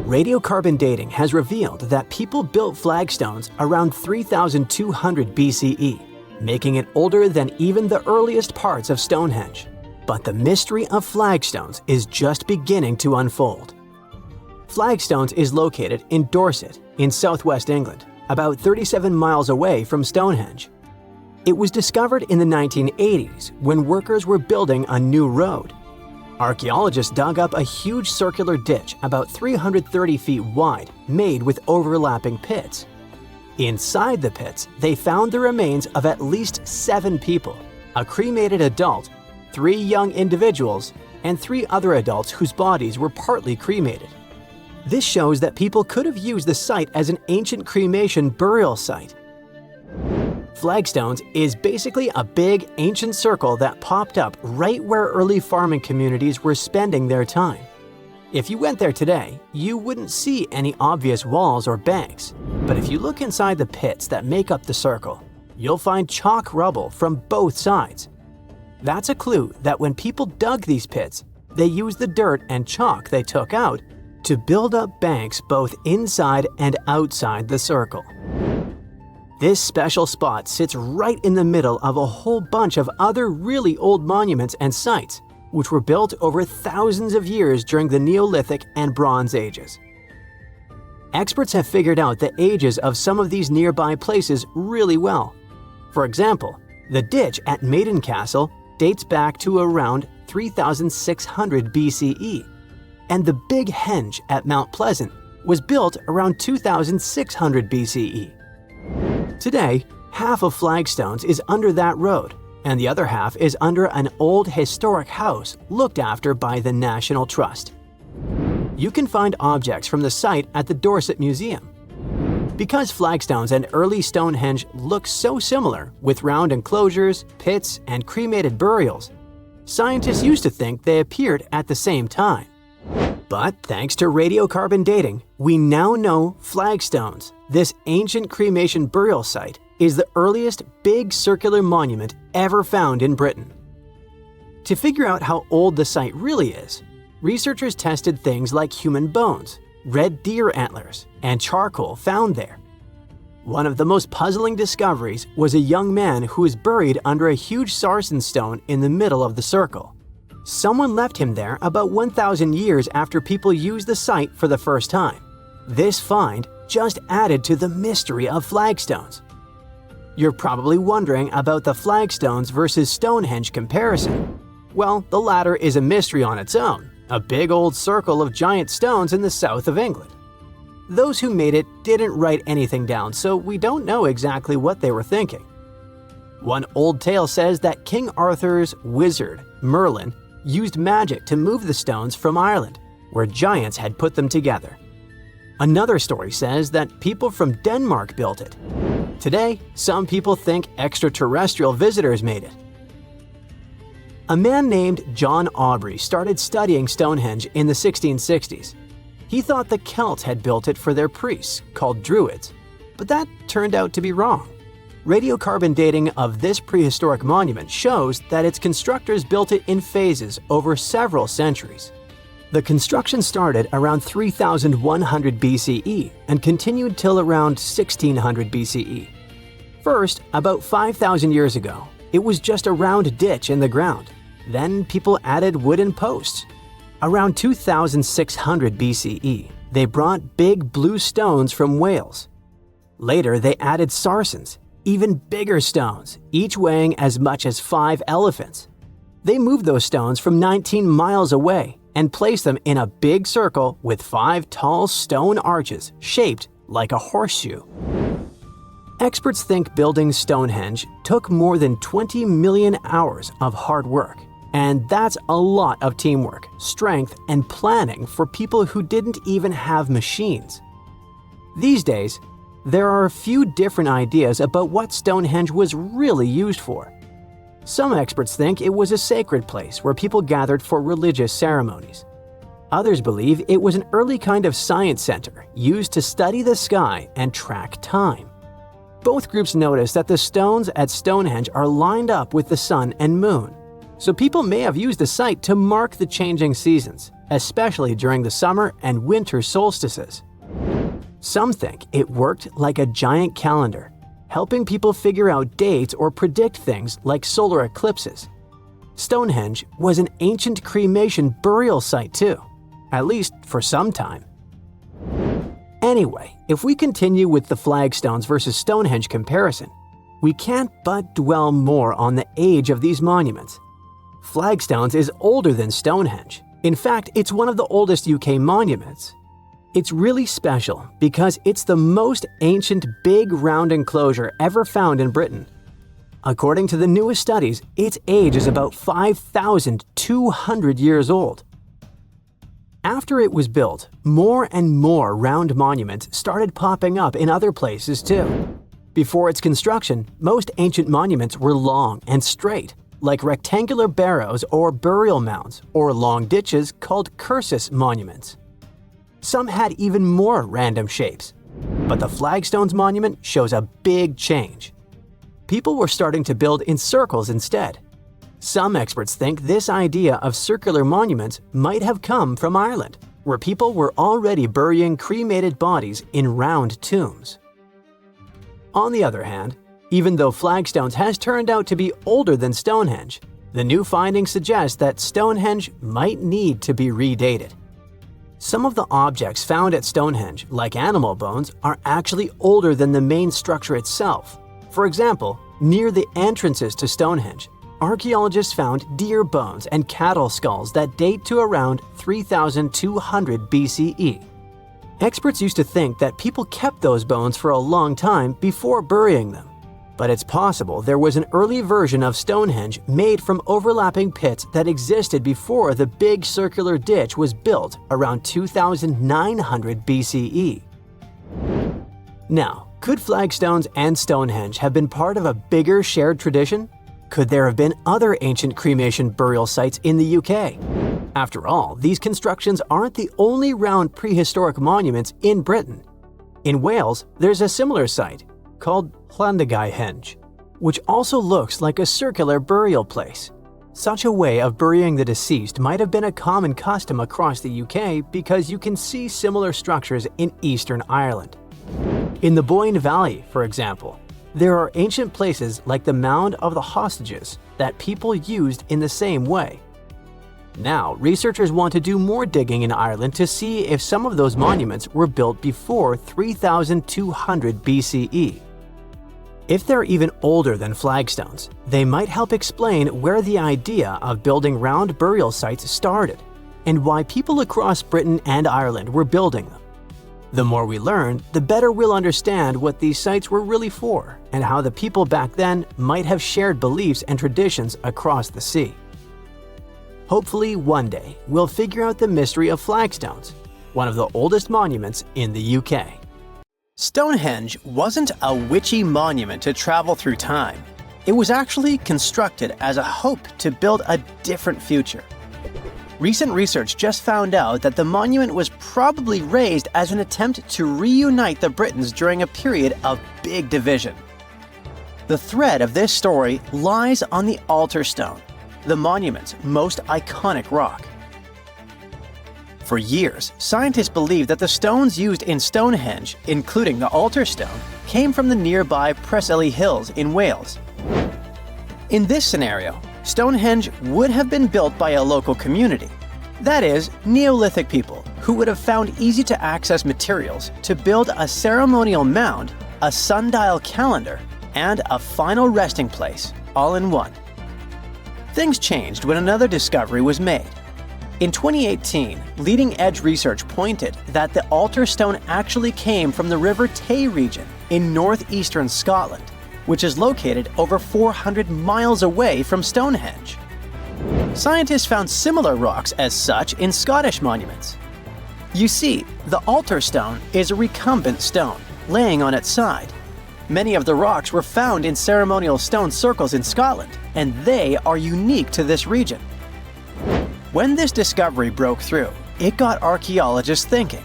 Radiocarbon dating has revealed that people built flagstones around 3200 BCE, making it older than even the earliest parts of Stonehenge. But the mystery of flagstones is just beginning to unfold. Flagstones is located in Dorset, in southwest England, about 37 miles away from Stonehenge. It was discovered in the 1980s when workers were building a new road. Archaeologists dug up a huge circular ditch about 330 feet wide, made with overlapping pits. Inside the pits, they found the remains of at least 7 people, a cremated adult, 3 young individuals, and 3 other adults whose bodies were partly cremated. This shows that people could have used the site as an ancient cremation burial site. Flagstones is basically a big, ancient circle that popped up right where early farming communities were spending their time. If you went there today, you wouldn't see any obvious walls or banks. But if you look inside the pits that make up the circle, you'll find chalk rubble from both sides. That's a clue that when people dug these pits, they used the dirt and chalk they took out to build up banks both inside and outside the circle. This special spot sits right in the middle of a whole bunch of other really old monuments and sites, which were built over thousands of years during the Neolithic and Bronze Ages. Experts have figured out the ages of some of these nearby places really well. For example, the ditch at Maiden Castle dates back to around 3600 BCE, and the Big Henge at Mount Pleasant was built around 2600 BCE. Today, half of Flagstones is under that road, and the other half is under an old historic house looked after by the National Trust. You can find objects from the site at the Dorset Museum. Because flagstones and early Stonehenge look so similar, with round enclosures, pits, and cremated burials, scientists used to think they appeared at the same time. But thanks to radiocarbon dating, we now know flagstones, this ancient cremation burial site, is the earliest big circular monument ever found in Britain. To figure out how old the site really is, researchers tested things like human bones, red deer antlers, and charcoal found there. One of the most puzzling discoveries was a young man who was buried under a huge sarsen stone in the middle of the circle. Someone left him there about 1,000 years after people used the site for the first time. This find just added to the mystery of flagstones. You're probably wondering about the flagstones versus Stonehenge comparison. Well, the latter is a mystery on its own, a big old circle of giant stones in the south of England. Those who made it didn't write anything down, so we don't know exactly what they were thinking. One old tale says that King Arthur's wizard, Merlin, used magic to move the stones from Ireland, where giants had put them together. Another story says that people from Denmark built it. Today, some people think extraterrestrial visitors made it. A man named John Aubrey started studying Stonehenge in the 1660s. He thought the Celts had built it for their priests, called Druids, but that turned out to be wrong. Radiocarbon dating of this prehistoric monument shows that its constructors built it in phases over several centuries. The construction started around 3100 BCE and continued till around 1600 BCE. First, about 5,000 years ago, it was just a round ditch in the ground. Then people added wooden posts. Around 2600 BCE, they brought big blue stones from Wales. Later, they added sarsens, even bigger stones, each weighing as much as 5 elephants. They moved those stones from 19 miles away and placed them in a big circle with 5 tall stone arches shaped like a horseshoe. Experts think building Stonehenge took more than 20 million hours of hard work, and that's a lot of teamwork, strength, and planning for people who didn't even have machines. These days, there are a few different ideas about what Stonehenge was really used for. Some experts think it was a sacred place where people gathered for religious ceremonies. Others believe it was an early kind of science center used to study the sky and track time. Both groups noticed that the stones at Stonehenge are lined up with the sun and moon, so people may have used the site to mark the changing seasons, especially during the summer and winter solstices. Some think it worked like a giant calendar, helping people figure out dates or predict things like solar eclipses. Stonehenge was an ancient cremation burial site too, at least for some time. Anyway, if we continue with the flagstones versus Stonehenge comparison, we can't but dwell more on the age of these monuments. Flagstones is older than Stonehenge. In fact, it's one of the oldest UK monuments. It's really special because it's the most ancient big round enclosure ever found in Britain. According to the newest studies, its age is about 5,200 years old. After it was built, more and more round monuments started popping up in other places too. Before its construction, most ancient monuments were long and straight, like rectangular barrows or burial mounds, or long ditches called cursus monuments. Some had even more random shapes, but the Flagstones monument shows a big change. People were starting to build in circles instead. Some experts think this idea of circular monuments might have come from Ireland, where people were already burying cremated bodies in round tombs. On the other hand, even though Flagstones has turned out to be older than Stonehenge, the new findings suggest that Stonehenge might need to be redated. Some of the objects found at Stonehenge, like animal bones, are actually older than the main structure itself. For example, near the entrances to Stonehenge, archaeologists found deer bones and cattle skulls that date to around 3,200 BCE. Experts used to think that people kept those bones for a long time before burying them. But it's possible there was an early version of Stonehenge made from overlapping pits that existed before the big circular ditch was built around 2,900 BCE. Now, could Flagstones and Stonehenge have been part of a bigger shared tradition? Could there have been other ancient cremation burial sites in the UK? After all, these constructions aren't the only round prehistoric monuments in Britain. In Wales, there's a similar site, called Llandegahenge, which also looks like a circular burial place. Such a way of burying the deceased might have been a common custom across the UK because you can see similar structures in Eastern Ireland. In the Boyne Valley, for example, there are ancient places like the Mound of the Hostages that people used in the same way. Now, researchers want to do more digging in Ireland to see if some of those monuments were built before 3,200 BCE. If they're even older than flagstones, they might help explain where the idea of building round burial sites started and why people across Britain and Ireland were building them. The more we learn, the better we'll understand what these sites were really for and how the people back then might have shared beliefs and traditions across the sea. Hopefully, one day, we'll figure out the mystery of flagstones, one of the oldest monuments in the UK. Stonehenge wasn't a witchy monument to travel through time. It was actually constructed as a hope to build a different future. Recent research just found out that the monument was probably raised as an attempt to reunite the Britons during a period of big division. The thread of this story lies on the altar stone, the monument's most iconic rock. For years, scientists believed that the stones used in Stonehenge, including the altar stone, came from the nearby Preseli Hills in Wales. In this scenario, Stonehenge would have been built by a local community, that is, Neolithic people who would have found easy-to-access materials to build a ceremonial mound, a sundial calendar, and a final resting place, all in one. Things changed when another discovery was made. In 2018, leading-edge research pointed that the altar stone actually came from the River Tay region in northeastern Scotland, which is located over 400 miles away from Stonehenge. Scientists found similar rocks as such in Scottish monuments. You see, the altar stone is a recumbent stone, laying on its side. Many of the rocks were found in ceremonial stone circles in Scotland, and they are unique to this region. When this discovery broke through, it got archaeologists thinking.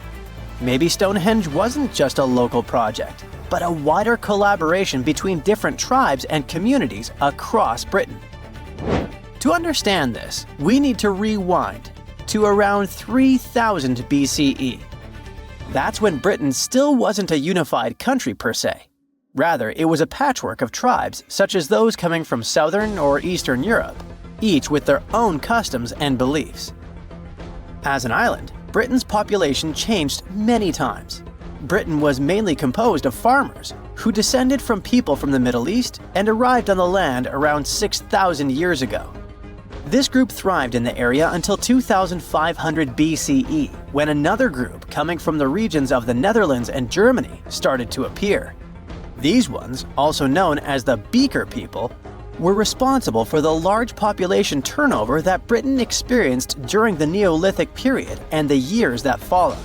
Maybe Stonehenge wasn't just a local project, but a wider collaboration between different tribes and communities across Britain. To understand this, we need to rewind to around 3000 BCE. That's when Britain still wasn't a unified country per se. Rather, it was a patchwork of tribes such as those coming from southern or eastern Europe, each with their own customs and beliefs. As an island, Britain's population changed many times. Britain was mainly composed of farmers who descended from people from the Middle East and arrived on the land around 6,000 years ago. This group thrived in the area until 2500 BCE, when another group coming from the regions of the Netherlands and Germany started to appear. These ones, also known as the Beaker people, were responsible for the large population turnover that Britain experienced during the Neolithic period and the years that followed.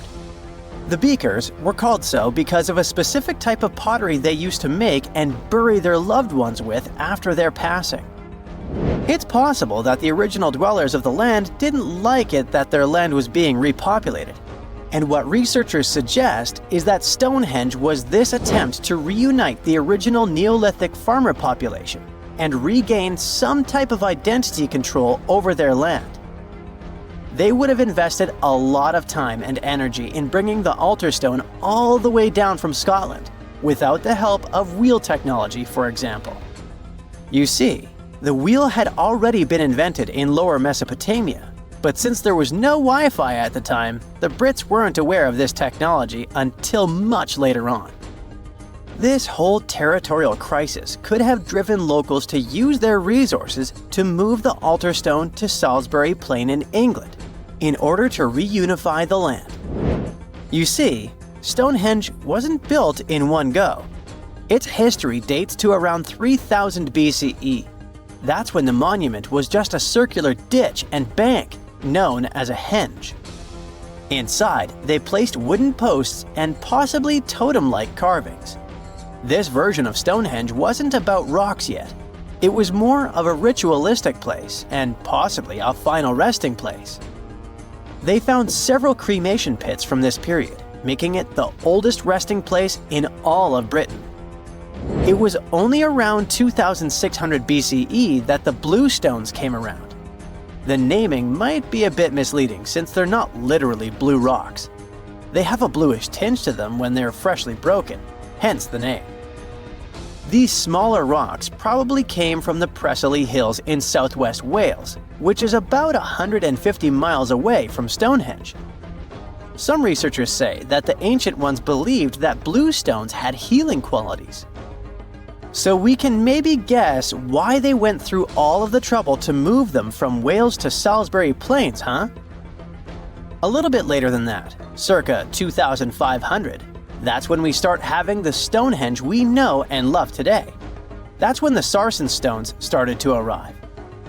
The Beakers were called so because of a specific type of pottery they used to make and bury their loved ones with after their passing. It's possible that the original dwellers of the land didn't like it that their land was being repopulated. And what researchers suggest is that Stonehenge was this attempt to reunite the original Neolithic farmer population and regain some type of identity control over their land. They would have invested a lot of time and energy in bringing the altar stone all the way down from Scotland, without the help of wheel technology, for example. You see, the wheel had already been invented in Lower Mesopotamia, but since there was no Wi-Fi at the time, the Brits weren't aware of this technology until much later on. This whole territorial crisis could have driven locals to use their resources to move the altar stone to Salisbury Plain in England, in order to reunify the land. You see, Stonehenge wasn't built in one go. Its history dates to around 3000 BCE. That's when the monument was just a circular ditch and bank, known as a henge. Inside, they placed wooden posts and possibly totem-like carvings. This version of Stonehenge wasn't about rocks yet. It was more of a ritualistic place and possibly a final resting place. They found several cremation pits from this period, making it the oldest resting place in all of Britain. It was only around 2600 BCE that the blue stones came around. The naming might be a bit misleading since they're not literally blue rocks. They have a bluish tinge to them when they're freshly broken, hence the name. These smaller rocks probably came from the Preseli Hills in southwest Wales, which is about 150 miles away from Stonehenge. Some researchers say that the ancient ones believed that blue stones had healing qualities. So we can maybe guess why they went through all of the trouble to move them from Wales to Salisbury Plains, huh? A little bit later than that, circa 2500, that's when we start having the Stonehenge we know and love today. That's when the Sarsen stones started to arrive.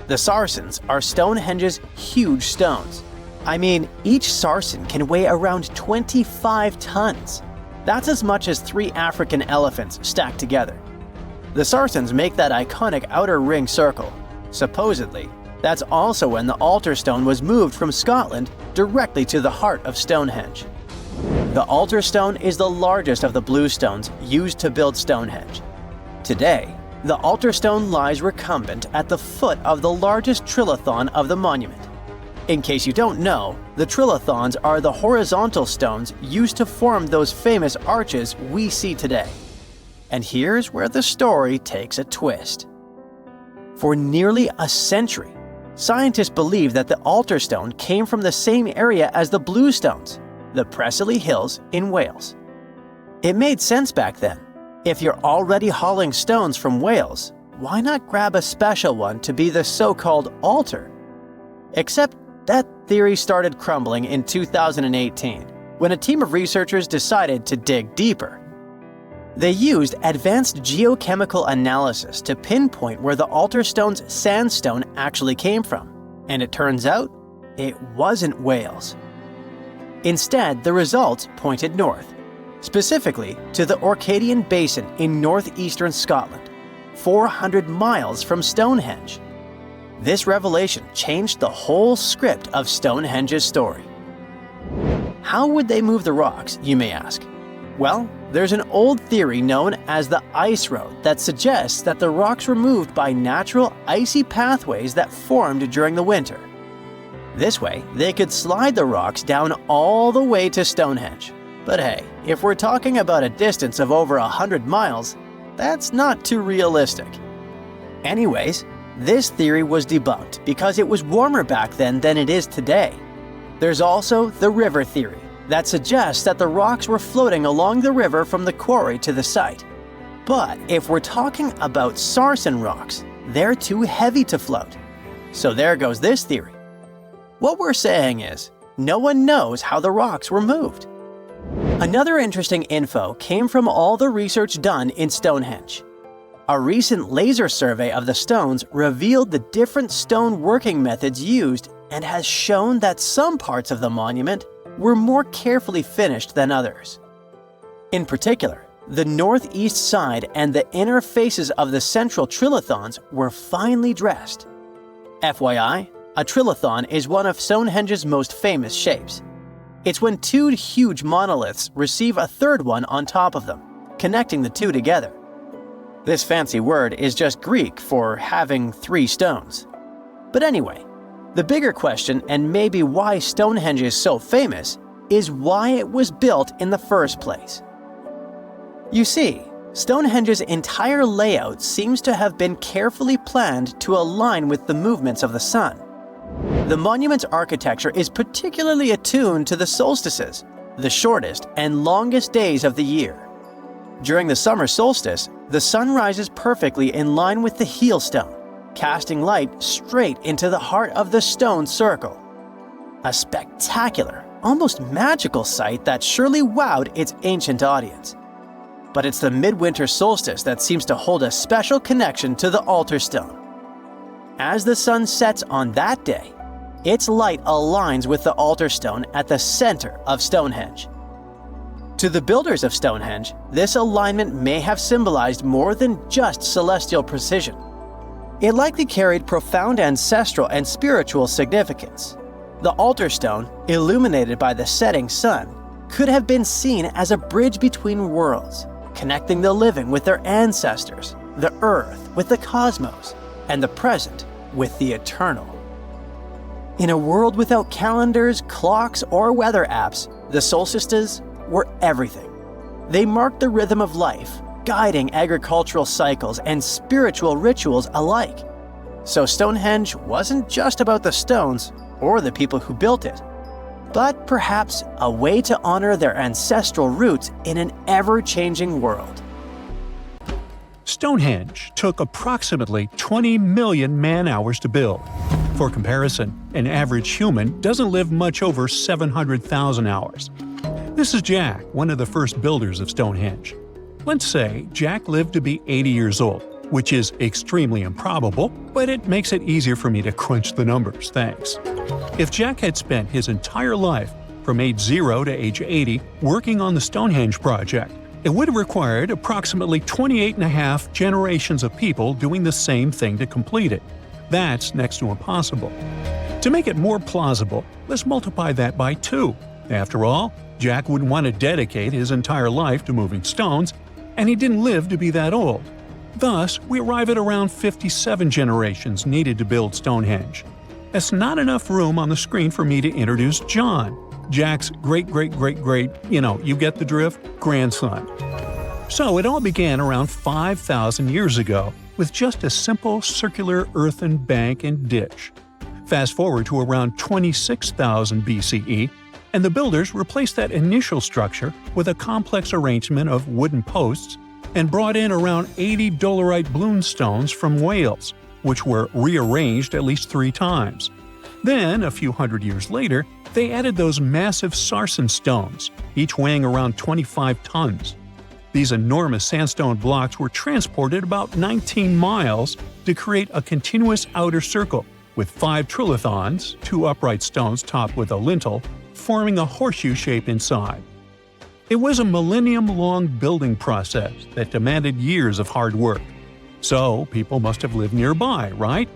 The Sarsens are Stonehenge's huge stones. I mean, each Sarsen can weigh around 25 tons. That's as much as 3 African elephants stacked together. The Sarsens make that iconic outer ring circle. Supposedly, that's also when the altar stone was moved from Scotland directly to the heart of Stonehenge. The altar stone is the largest of the blue stones used to build Stonehenge. Today, the altar stone lies recumbent at the foot of the largest trilithon of the monument. In case you don't know, the trilithons are the horizontal stones used to form those famous arches we see today. And here's where the story takes a twist. For nearly a century, scientists believe that the altar stone came from the same area as the blue stones, the Preseli Hills in Wales. It made sense back then. If you're already hauling stones from Wales, why not grab a special one to be the so-called altar? Except that theory started crumbling in 2018, when a team of researchers decided to dig deeper. They used advanced geochemical analysis to pinpoint where the altar stone's sandstone actually came from, and it turns out it wasn't Wales. Instead, the results pointed north, specifically to the Orcadian Basin in northeastern Scotland. 400 miles from Stonehenge. This revelation changed the whole script of Stonehenge's story. How would they move the rocks, you may ask? Well, there's an old theory known as the ice road that suggests that the rocks were moved by natural icy pathways that formed during the winter. This way, they could slide the rocks down all the way to Stonehenge. But hey, if we're talking about a distance of over 100 miles, that's not too realistic. Anyways, this theory was debunked because it was warmer back then than it is today. There's also the river theory that suggests that the rocks were floating along the river from the quarry to the site. But if we're talking about sarsen rocks, they're too heavy to float. So there goes this theory. What we're saying is, no one knows how the rocks were moved. Another interesting info came from all the research done in Stonehenge. A recent laser survey of the stones revealed the different stone working methods used and has shown that some parts of the monument were more carefully finished than others. In particular, the northeast side and the inner faces of the central trilithons were finely dressed. FYI, a trilithon is one of Stonehenge's most famous shapes. It's when two huge monoliths receive a third one on top of them, connecting the two together. This fancy word is just Greek for having three stones. But anyway, the bigger question, and maybe why Stonehenge is so famous, is why it was built in the first place. You see, Stonehenge's entire layout seems to have been carefully planned to align with the movements of the sun. The monument's architecture is particularly attuned to the solstices, the shortest and longest days of the year. During the summer solstice, the sun rises perfectly in line with the heel stone, casting light straight into the heart of the stone circle. A spectacular, almost magical sight that surely wowed its ancient audience. But it's the midwinter solstice that seems to hold a special connection to the altar stone. As the sun sets on that day, its light aligns with the altar stone at the center of Stonehenge. To the builders of Stonehenge, this alignment may have symbolized more than just celestial precision. It likely carried profound ancestral and spiritual significance. The altar stone, illuminated by the setting sun, could have been seen as a bridge between worlds, connecting the living with their ancestors, the earth with the cosmos, and the present with the eternal. In a world without calendars, clocks, or weather apps, the solstices were everything. They marked the rhythm of life, guiding agricultural cycles and spiritual rituals alike. So Stonehenge wasn't just about the stones or the people who built it, but perhaps a way to honor their ancestral roots in an ever-changing world. Stonehenge took approximately 20 million man-hours to build. For comparison, an average human doesn't live much over 700,000 hours. This is Jack, one of the first builders of Stonehenge. Let's say Jack lived to be 80 years old, which is extremely improbable, but it makes it easier for me to crunch the numbers, thanks. If Jack had spent his entire life, from age 0 to age 80, working on the Stonehenge project, it would have required approximately 28.5 generations of people doing the same thing to complete it. That's next to impossible. To make it more plausible, let's multiply that by 2. After all, Jack wouldn't want to dedicate his entire life to moving stones, and he didn't live to be that old. Thus, we arrive at around 57 generations needed to build Stonehenge. That's not enough room on the screen for me to introduce John, Jack's great-great-great-great, you get the drift, grandson. So it all began around 5,000 years ago with just a simple circular earthen bank and ditch. Fast forward to around 26,000 BCE, and the builders replaced that initial structure with a complex arrangement of wooden posts and brought in around 80 dolerite bloom stones from Wales, which were rearranged at least 3 times. Then, a few hundred years later, they added those massive sarsen stones, each weighing around 25 tons. These enormous sandstone blocks were transported about 19 miles to create a continuous outer circle, with 5 trilithons, 2 upright stones topped with a lintel, forming a horseshoe shape inside. It was a millennium-long building process that demanded years of hard work. So people must have lived nearby, right?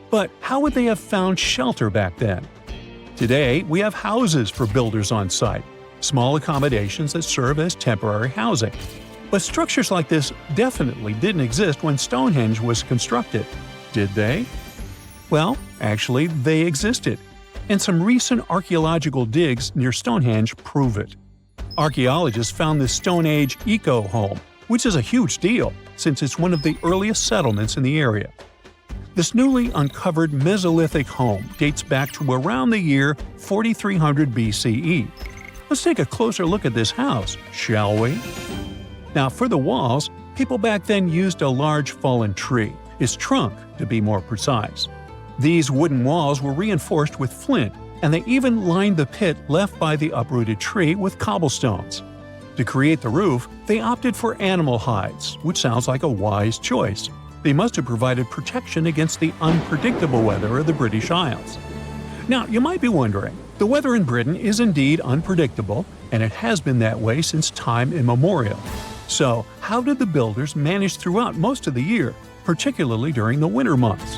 But how would they have found shelter back then? Today, we have houses for builders on site, small accommodations that serve as temporary housing. But structures like this definitely didn't exist when Stonehenge was constructed, did they? Well, actually, they existed, and some recent archaeological digs near Stonehenge prove it. Archaeologists found this Stone Age eco-home, which is a huge deal since it's one of the earliest settlements in the area. This newly uncovered Mesolithic home dates back to around the year 4300 BCE. Let's take a closer look at this house, shall we? Now, for the walls, people back then used a large fallen tree, its trunk to be more precise. These wooden walls were reinforced with flint, and they even lined the pit left by the uprooted tree with cobblestones. To create the roof, they opted for animal hides, which sounds like a wise choice. They must have provided protection against the unpredictable weather of the British Isles. Now, you might be wondering, the weather in Britain is indeed unpredictable, and it has been that way since time immemorial. So, how did the builders manage throughout most of the year, particularly during the winter months?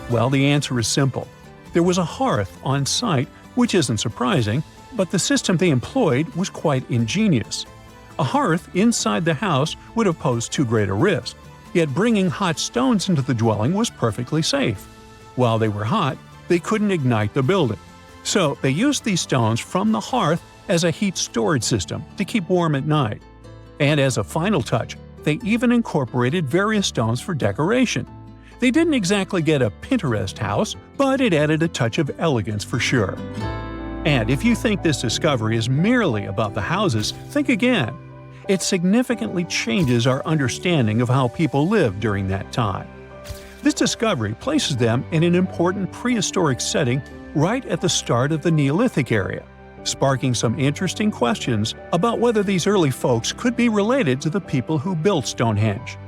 Well, the answer is simple. There was a hearth on site, which isn't surprising, but the system they employed was quite ingenious. A hearth inside the house would have posed too great a risk, yet bringing hot stones into the dwelling was perfectly safe. While they were hot, they couldn't ignite the building. So they used these stones from the hearth as a heat storage system to keep warm at night. And as a final touch, they even incorporated various stones for decoration. They didn't exactly get a Pinterest house, but it added a touch of elegance for sure. And if you think this discovery is merely about the houses, think again. It significantly changes our understanding of how people lived during that time. This discovery places them in an important prehistoric setting right at the start of the Neolithic area, sparking some interesting questions about whether these early folks could be related to the people who built Stonehenge.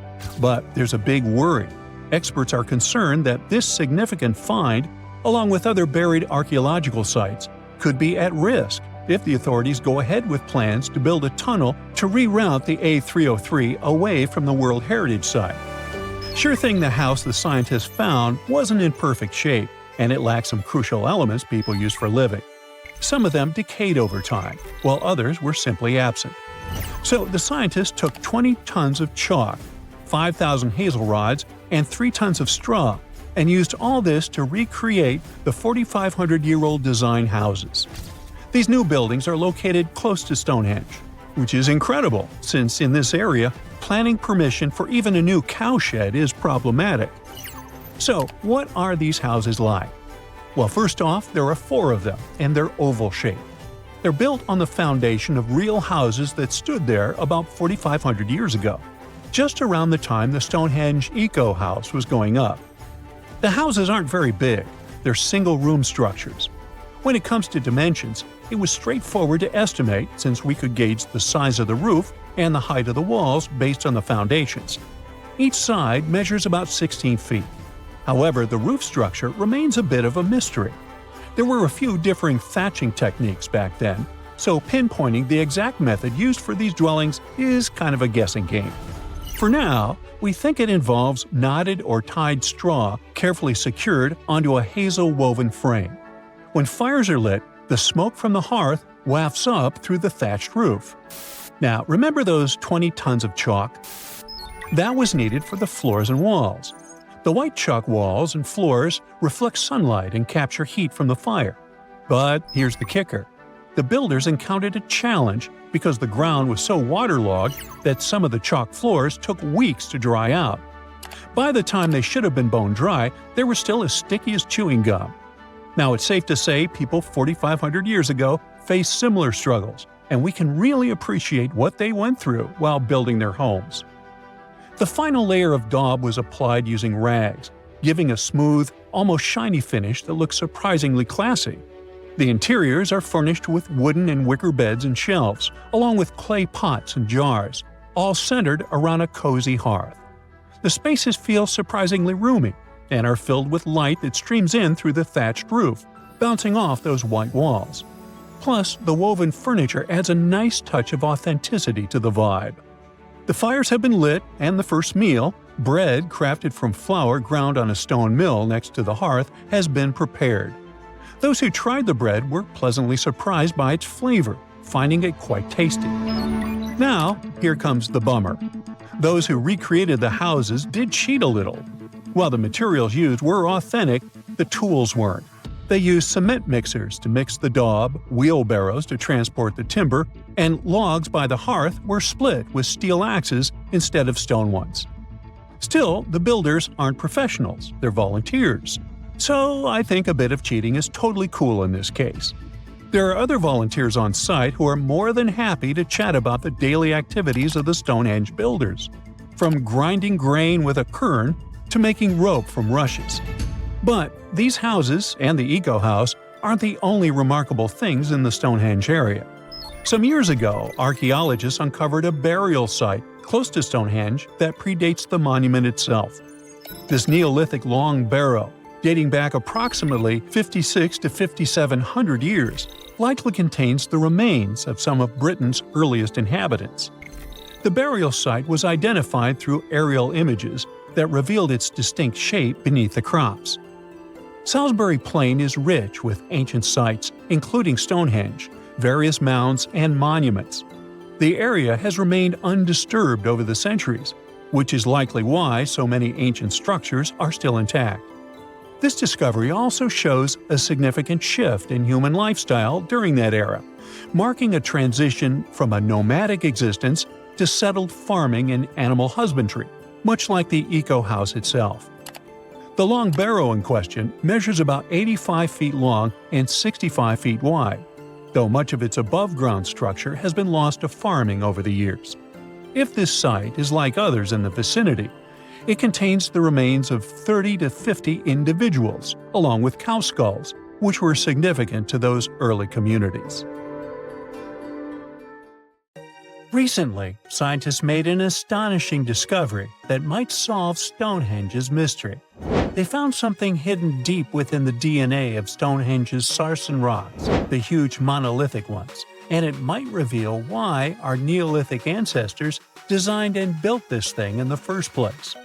But there's a big worry. Experts are concerned that this significant find, along with other buried archaeological sites, could be at risk if the authorities go ahead with plans to build a tunnel to reroute the A303 away from the World Heritage Site. Sure thing, the house the scientists found wasn't in perfect shape, and it lacked some crucial elements people use for living. Some of them decayed over time, while others were simply absent. So the scientists took 20 tons of chalk, 5,000 hazel rods, and 3 tons of straw, and used all this to recreate the 4,500-year-old design houses. These new buildings are located close to Stonehenge, which is incredible since in this area, planning permission for even a new cowshed is problematic. So, what are these houses like? Well, first off, there are 4 of them, and they're oval-shaped. They're built on the foundation of real houses that stood there about 4,500 years ago, just around the time the Stonehenge Eco House was going up. The houses aren't very big, they're single-room structures. When it comes to dimensions, it was straightforward to estimate since we could gauge the size of the roof and the height of the walls based on the foundations. Each side measures about 16 feet. However, the roof structure remains a bit of a mystery. There were a few differing thatching techniques back then, so pinpointing the exact method used for these dwellings is kind of a guessing game. For now, we think it involves knotted or tied straw carefully secured onto a hazel-woven frame. When fires are lit, the smoke from the hearth wafts up through the thatched roof. Now, remember those 20 tons of chalk? That was needed for the floors and walls. The white chalk walls and floors reflect sunlight and capture heat from the fire. But here's the kicker. The builders encountered a challenge because the ground was so waterlogged that some of the chalk floors took weeks to dry out. By the time they should have been bone dry, they were still as sticky as chewing gum. Now, it's safe to say people 4,500 years ago faced similar struggles, and we can really appreciate what they went through while building their homes. The final layer of daub was applied using rags, giving a smooth, almost shiny finish that looks surprisingly classy. The interiors are furnished with wooden and wicker beds and shelves, along with clay pots and jars, all centered around a cozy hearth. The spaces feel surprisingly roomy and are filled with light that streams in through the thatched roof, bouncing off those white walls. Plus, the woven furniture adds a nice touch of authenticity to the vibe. The fires have been lit and the first meal, Bread crafted from flour ground on a stone mill next to the hearth has been prepared. Those who tried the bread were pleasantly surprised by its flavor, finding it quite tasty. Now, here comes the bummer. Those who recreated the houses did cheat a little. While the materials used were authentic, the tools weren't. They used cement mixers to mix the daub, wheelbarrows to transport the timber, and logs by the hearth were split with steel axes instead of stone ones. Still, the builders aren't professionals, they're volunteers. So I think a bit of cheating is totally cool in this case. There are other volunteers on site who are more than happy to chat about the daily activities of the Stonehenge builders, from grinding grain with a quern to making rope from rushes. But these houses and the Eco House aren't the only remarkable things in the Stonehenge area. Some years ago, archaeologists uncovered a burial site close to Stonehenge that predates the monument itself. This Neolithic long barrow, dating back approximately 56 to 5,700 years, likely contains the remains of some of Britain's earliest inhabitants. The burial site was identified through aerial images that revealed its distinct shape beneath the crops. Salisbury Plain is rich with ancient sites, including Stonehenge, various mounds, and monuments. The area has remained undisturbed over the centuries, which is likely why so many ancient structures are still intact. This discovery also shows a significant shift in human lifestyle during that era, marking a transition from a nomadic existence to settled farming and animal husbandry, much like the Eco House itself. The long barrow in question measures about 85 feet long and 65 feet wide, though much of its above-ground structure has been lost to farming over the years. If this site is like others in the vicinity, it contains the remains of 30 to 50 individuals, along with cow skulls, which were significant to those early communities. Recently, scientists made an astonishing discovery that might solve Stonehenge's mystery. They found something hidden deep within the DNA of Stonehenge's sarsen rocks, the huge monolithic ones, and it might reveal why our Neolithic ancestors designed and built this thing in the first place.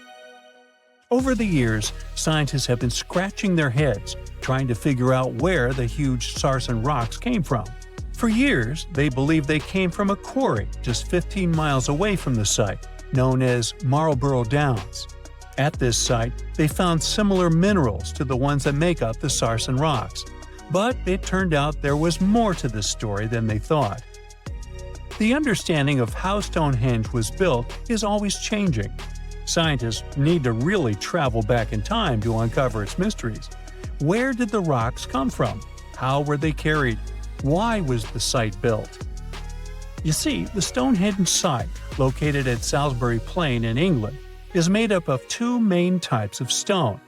Over the years, scientists have been scratching their heads, trying to figure out where the huge sarsen rocks came from. For years, they believed they came from a quarry just 15 miles away from the site, known as Marlborough Downs. At this site, they found similar minerals to the ones that make up the sarsen rocks, but it turned out there was more to this story than they thought. The understanding of how Stonehenge was built is always changing. Scientists need to really travel back in time to uncover its mysteries. Where did the rocks come from? How were they carried? Why was the site built? You see, the Stonehenge site, located at Salisbury Plain in England, is made up of two main types of stone.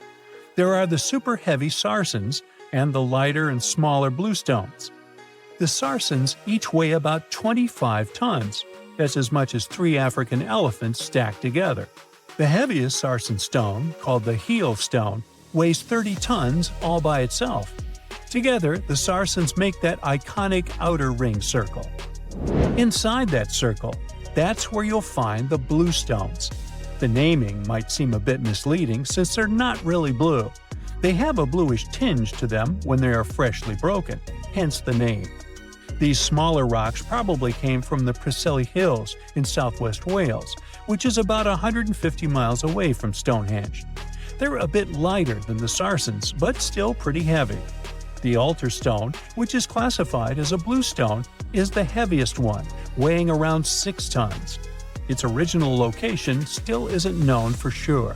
There are the super heavy sarsens and the lighter and smaller bluestones. The sarsens each weigh about 25 tons. That's as much as 3 African elephants stacked together. The heaviest sarsen stone, called the heel stone, weighs 30 tons all by itself. Together, the sarsens make that iconic outer ring circle. Inside that circle, that's where you'll find the bluestones. The naming might seem a bit misleading since they're not really blue. They have a bluish tinge to them when they are freshly broken, hence the name. These smaller rocks probably came from the Preseli Hills in southwest Wales, which is about 150 miles away from Stonehenge. They're a bit lighter than the sarsens, but still pretty heavy. The altar stone, which is classified as a bluestone, is the heaviest one, weighing around 6 tons. Its original location still isn't known for sure.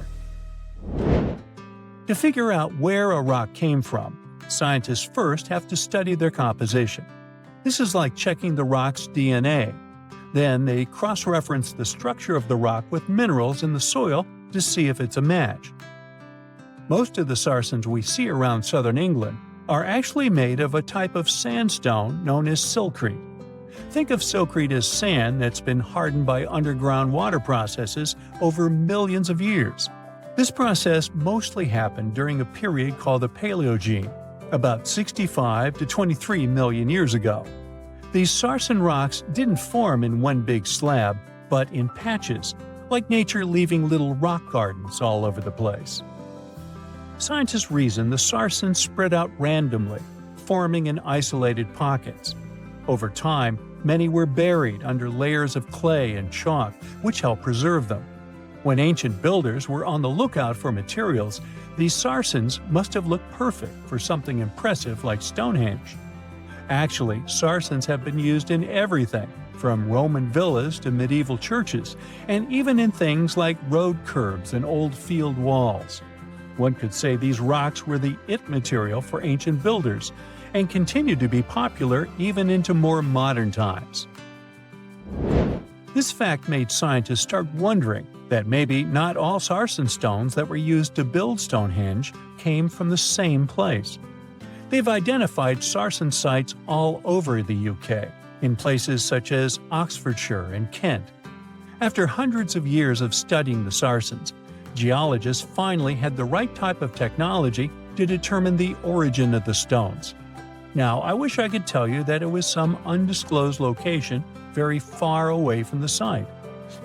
To figure out where a rock came from, scientists first have to study their composition. This is like checking the rock's DNA. Then they cross-reference the structure of the rock with minerals in the soil to see if it's a match. Most of the sarsens we see around southern England are actually made of a type of sandstone known as silcrete. Think of silcrete as sand that's been hardened by underground water processes over millions of years. This process mostly happened during a period called the Paleogene, about 65 to 23 million years ago. These sarsen rocks didn't form in one big slab, but in patches, like nature leaving little rock gardens all over the place. Scientists reason the sarsens spread out randomly, forming in isolated pockets. Over time, many were buried under layers of clay and chalk, which helped preserve them. When ancient builders were on the lookout for materials, these sarsens must have looked perfect for something impressive like Stonehenge. Actually, sarsens have been used in everything, from Roman villas to medieval churches, and even in things like road curbs and old field walls. One could say these rocks were the it material for ancient builders, and continue to be popular even into more modern times. This fact made scientists start wondering that maybe not all sarsen stones that were used to build Stonehenge came from the same place. They've identified sarsen sites all over the UK, in places such as Oxfordshire and Kent. After hundreds of years of studying the sarsens, geologists finally had the right type of technology to determine the origin of the stones. Now, I wish I could tell you that it was some undisclosed location very far away from the site.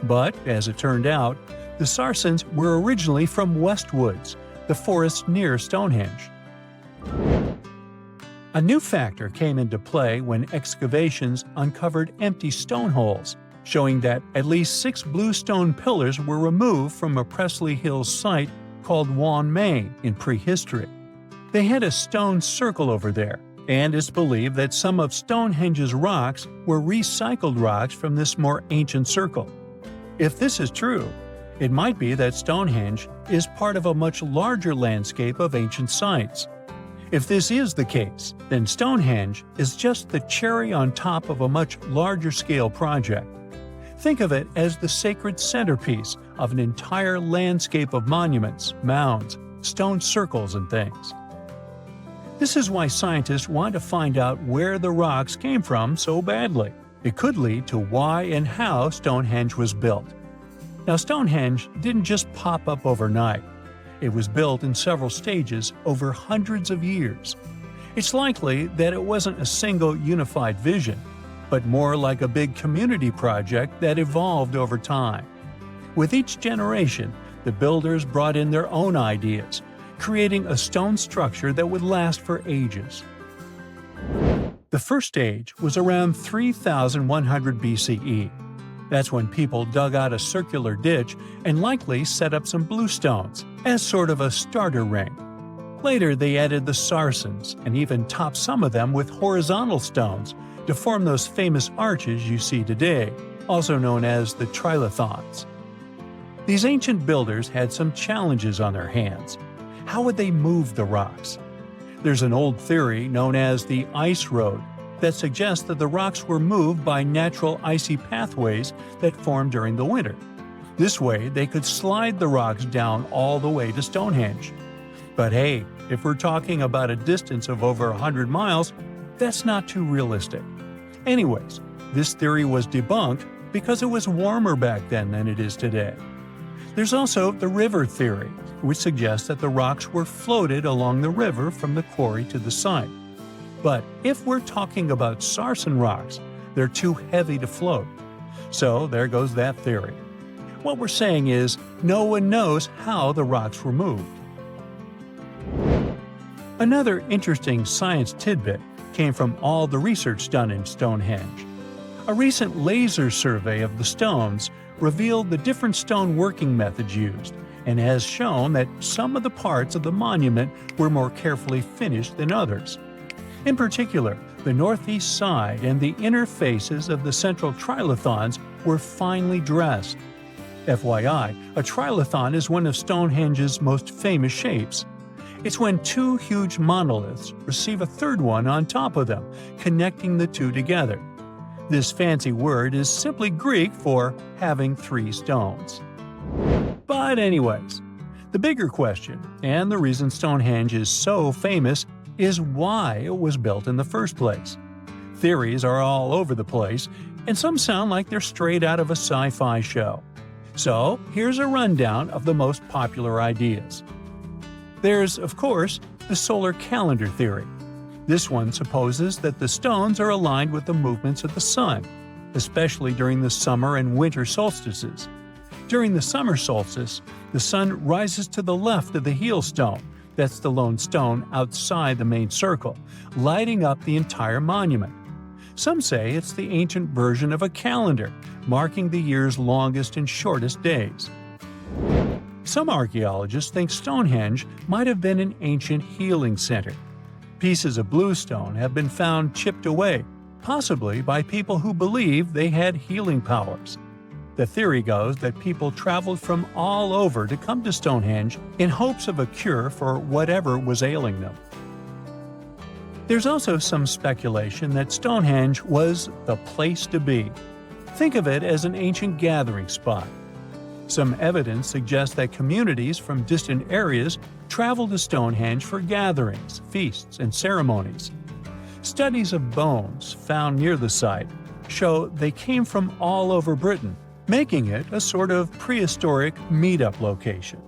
But, as it turned out, the sarsens were originally from Westwoods, the forest near Stonehenge. A new factor came into play when excavations uncovered empty stone holes, showing that at least 6 blue stone pillars were removed from a Pressley Hills site called Wan Main in prehistory. They had a stone circle over there, and it's believed that some of Stonehenge's rocks were recycled rocks from this more ancient circle. If this is true, it might be that Stonehenge is part of a much larger landscape of ancient sites. If this is the case, then Stonehenge is just the cherry on top of a much larger scale project. Think of it as the sacred centerpiece of an entire landscape of monuments, mounds, stone circles, and things. This is why scientists want to find out where the rocks came from so badly. It could lead to why and how Stonehenge was built. Now, Stonehenge didn't just pop up overnight. It was built in several stages over hundreds of years. It's likely that it wasn't a single unified vision, but more like a big community project that evolved over time. With each generation, the builders brought in their own ideas, creating a stone structure that would last for ages. The first stage was around 3100 BCE. That's when people dug out a circular ditch and likely set up some bluestones as sort of a starter ring. Later, they added the sarsens and even topped some of them with horizontal stones to form those famous arches you see today, also known as the trilithons. These ancient builders had some challenges on their hands. How would they move the rocks? There's an old theory known as the ice road that suggests that the rocks were moved by natural icy pathways that formed during the winter. This way, they could slide the rocks down all the way to Stonehenge. But hey, if we're talking about a distance of over 100 miles, that's not too realistic. Anyways, this theory was debunked because it was warmer back then than it is today. There's also the river theory, which suggests that the rocks were floated along the river from the quarry to the site. But if we're talking about sarsen rocks, they're too heavy to float. So there goes that theory. What we're saying is, no one knows how the rocks were moved. Another interesting science tidbit came from all the research done in Stonehenge. A recent laser survey of the stones revealed the different stone working methods used, and has shown that some of the parts of the monument were more carefully finished than others. In particular, the northeast side and the inner faces of the central trilithons were finely dressed. FYI, a trilithon is one of Stonehenge's most famous shapes. It's when 2 huge monoliths receive a third one on top of them, connecting the 2 together. This fancy word is simply Greek for having 3 stones. But anyways, the bigger question, and the reason Stonehenge is so famous, is why it was built in the first place. Theories are all over the place, and some sound like they're straight out of a sci-fi show. So here's a rundown of the most popular ideas. There's, of course, the solar calendar theory. This one supposes that the stones are aligned with the movements of the sun, especially during the summer and winter solstices. During the summer solstice, the sun rises to the left of the heel stone, that's the lone stone outside the main circle, lighting up the entire monument. Some say it's the ancient version of a calendar, marking the year's longest and shortest days. Some archaeologists think Stonehenge might have been an ancient healing center. Pieces of bluestone have been found chipped away, possibly by people who believed they had healing powers. The theory goes that people traveled from all over to come to Stonehenge in hopes of a cure for whatever was ailing them. There's also some speculation that Stonehenge was the place to be. Think of it as an ancient gathering spot. Some evidence suggests that communities from distant areas traveled to Stonehenge for gatherings, feasts, and ceremonies. Studies of bones found near the site show they came from all over Britain, making it a sort of prehistoric meetup location.